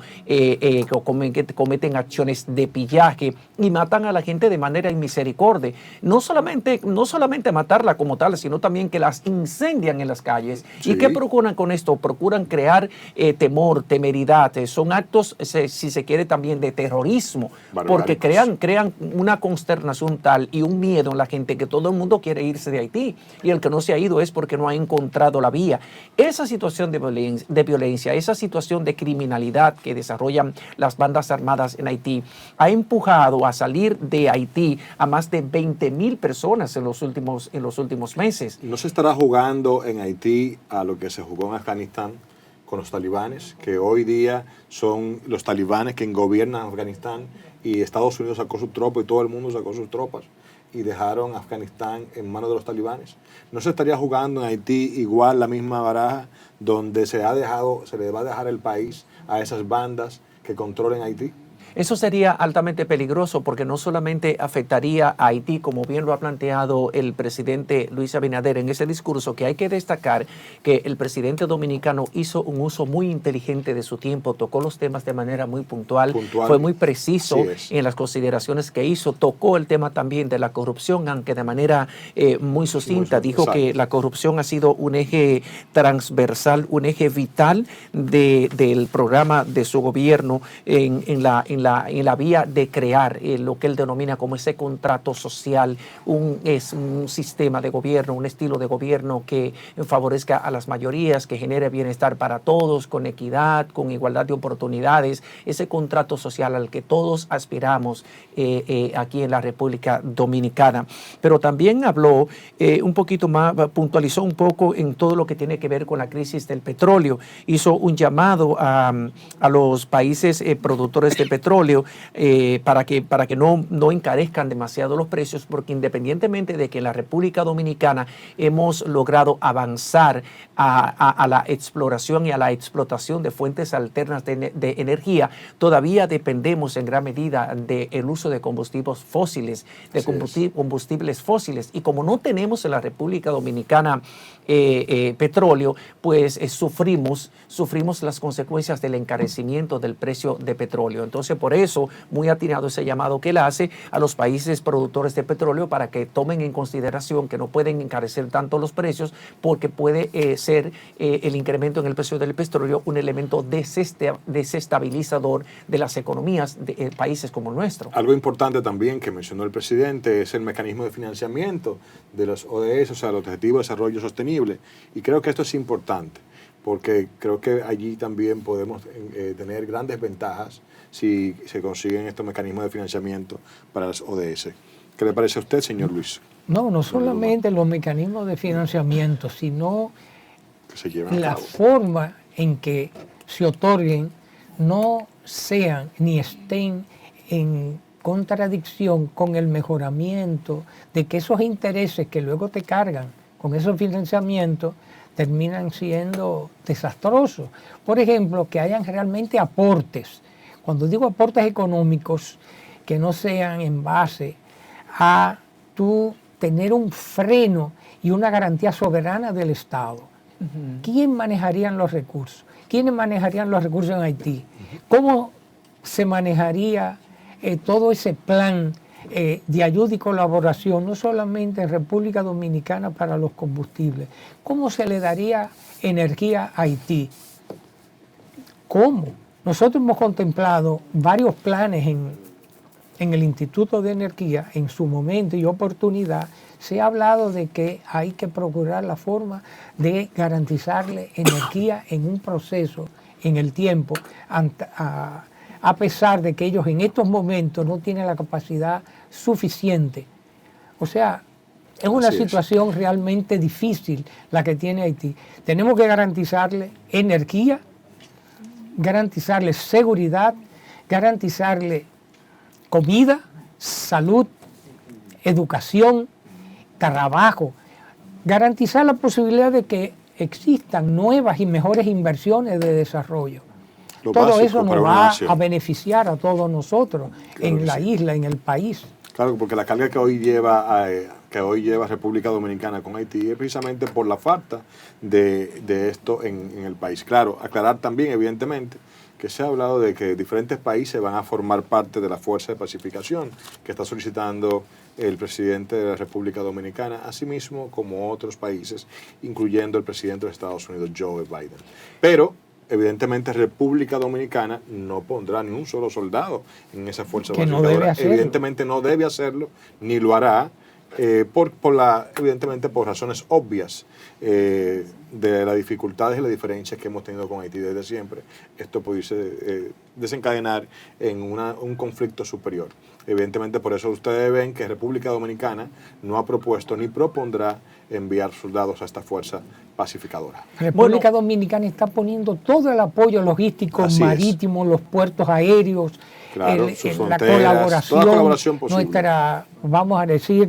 cometen acciones de pillaje y matan a la gente de manera inmisericordia. No solamente matarla como tal, sino también que las incendian en las calles. Sí. ¿Y qué procuran con esto? Procuran crear temor, temeridad. Son actos, si se quiere, también de terrorismo, porque crean una consternación tal y un miedo en la gente que todo el mundo quiere irse de Haití, y el que no se ha ido es porque no ha encontrado la vía. Esa situación de violencia, esa situación de criminalidad que desarrollan las bandas armadas en Haití ha empujado a salir de Haití a más de 20,000 personas en los últimos meses. ¿No se estará jugando en Haití a lo que se jugó en Afganistán con los talibanes, que hoy día son los talibanes quienes gobiernan Afganistán, y Estados Unidos sacó su tropa y todo el mundo sacó sus tropas y dejaron Afganistán en manos de los talibanes? ¿No se estaría jugando en Haití igual la misma baraja, donde se le va a dejar el país a esas bandas que controlen Haití? Eso sería altamente peligroso, porque no solamente afectaría a Haití, como bien lo ha planteado el presidente Luis Abinader en ese discurso, que hay que destacar que el presidente dominicano hizo un uso muy inteligente de su tiempo, tocó los temas de manera muy puntual. Fue muy preciso en las consideraciones que hizo, tocó el tema también de la corrupción, aunque de manera muy sucinta. Dijo que la corrupción ha sido un eje transversal, un eje vital del programa de su gobierno en la vía de crear lo que él denomina como ese contrato social, es un sistema de gobierno, un estilo de gobierno que favorezca a las mayorías, que genere bienestar para todos, con equidad, con igualdad de oportunidades, ese contrato social al que todos aspiramos aquí en la República Dominicana. Pero también habló un poquito más, puntualizó un poco en todo lo que tiene que ver con la crisis del petróleo, hizo un llamado a los países productores de petróleo para que no encarezcan demasiado los precios, porque independientemente de que en la República Dominicana hemos logrado avanzar a la exploración y a la explotación de fuentes alternas de energía, todavía dependemos en gran medida del uso de combustibles fósiles, y como no tenemos en la República Dominicana petróleo, pues sufrimos las consecuencias del encarecimiento del precio de petróleo. Entonces, por por eso, muy atinado ese llamado que él hace a los países productores de petróleo para que tomen en consideración que no pueden encarecer tanto los precios porque puede ser el incremento en el precio del petróleo un elemento desestabilizador de las economías de países como el nuestro. Algo importante también que mencionó el presidente es el mecanismo de financiamiento de los ODS, o sea, los Objetivos de Desarrollo Sostenible. Y creo que esto es importante, porque creo que allí también podemos tener grandes ventajas si se consiguen estos mecanismos de financiamiento para las ODS. ¿Qué le parece a usted, señor Luis? No solamente los mecanismos de financiamiento, sino la cabo. forma en que se otorguen no sean ni estén en contradicción con el mejoramiento de que esos intereses que luego te cargan con esos financiamientos terminan siendo desastrosos. Por ejemplo, que hayan realmente aportes. Cuando digo aportes económicos, que no sean en base a tú tener un freno y una garantía soberana del Estado. ¿Quién manejaría los recursos? ¿Quiénes manejarían los recursos en Haití? ¿Cómo se manejaría todo ese plan de ayuda y colaboración, no solamente en República Dominicana para los combustibles? ¿Cómo se le daría energía a Haití? ¿Cómo? Nosotros hemos contemplado varios planes en el Instituto de Energía, en su momento y oportunidad. Se ha hablado de que hay que procurar la forma de garantizarle energía en un proceso, en el tiempo, a pesar de que ellos en estos momentos no tienen la capacidad suficiente. O sea, es una situación realmente difícil la que tiene Haití. Tenemos que garantizarle energía, garantizarle seguridad, garantizarle comida, salud, educación, trabajo, garantizar la posibilidad de que existan nuevas y mejores inversiones de desarrollo. Todo eso nos va a beneficiar a todos nosotros en la isla, en el país. Claro, porque la carga que hoy lleva República Dominicana con Haití es precisamente por la falta de esto en el país. Claro, aclarar también, evidentemente, que se ha hablado de que diferentes países van a formar parte de la fuerza de pacificación que está solicitando el presidente de la República Dominicana, asimismo como otros países, incluyendo el presidente de Estados Unidos, Joe Biden. Pero, evidentemente, República Dominicana no pondrá ni un solo soldado en esa fuerza pacificadora. Evidentemente no debe hacerlo, ni lo hará, evidentemente por razones obvias de las dificultades y las diferencias que hemos tenido con Haití desde siempre. Esto pudiese desencadenar en un conflicto superior. Evidentemente por eso ustedes ven que República Dominicana no ha propuesto ni propondrá enviar soldados a esta fuerza pacificadora. República Dominicana está poniendo todo el apoyo logístico marítimo, los puertos aéreos, claro, la colaboración, toda colaboración posible.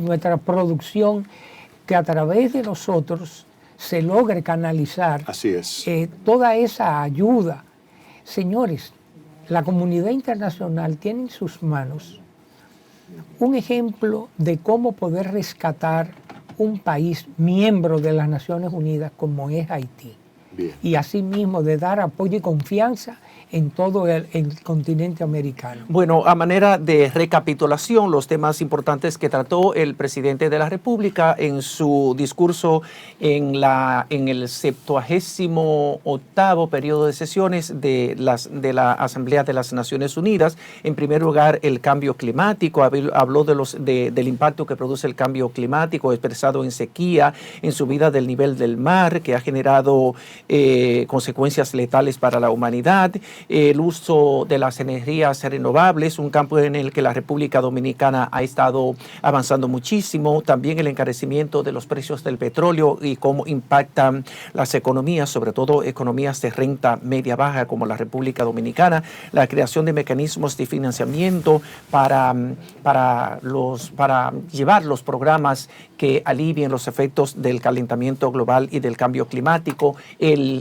Nuestra producción, que a través de nosotros se logre canalizar toda esa ayuda. Señores, la comunidad internacional tiene en sus manos un ejemplo de cómo poder rescatar un país miembro de las Naciones Unidas como es Haití. Bien. Y asimismo de dar apoyo y confianza en todo el continente americano. Bueno, a manera de recapitulación, los temas importantes que trató el presidente de la República en su discurso en el 78º periodo de sesiones de la Asamblea de las Naciones Unidas. En primer lugar, el cambio climático. Habló del impacto que produce el cambio climático expresado en sequía, en subida del nivel del mar, que ha generado consecuencias letales para la humanidad. El uso de las energías renovables, un campo en el que la República Dominicana ha estado avanzando muchísimo. También el encarecimiento de los precios del petróleo y cómo impactan las economías, sobre todo economías de renta media-baja como la República Dominicana. La creación de mecanismos de financiamiento para llevar los programas que alivien los efectos del calentamiento global y del cambio climático.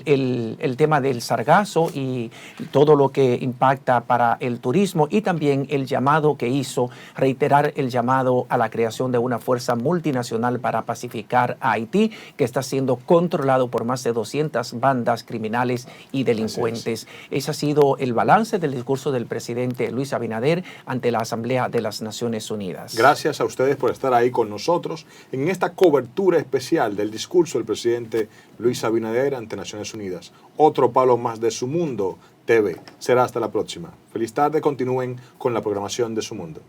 el tema del sargazo y todo lo que impacta para el turismo, y también el llamado que hizo, reiterar el llamado a la creación de una fuerza multinacional para pacificar a Haití, que está siendo controlado por más de 200 bandas criminales y delincuentes. Ese ha sido el balance del discurso del presidente Luis Abinader ante la Asamblea de las Naciones Unidas. Gracias a ustedes por estar ahí con nosotros en esta cobertura especial del discurso del presidente Luis Abinader ante Naciones Unidas. Otro palo más de Su Mundo TV. Será hasta la próxima. Feliz tarde. Continúen con la programación de Su Mundo.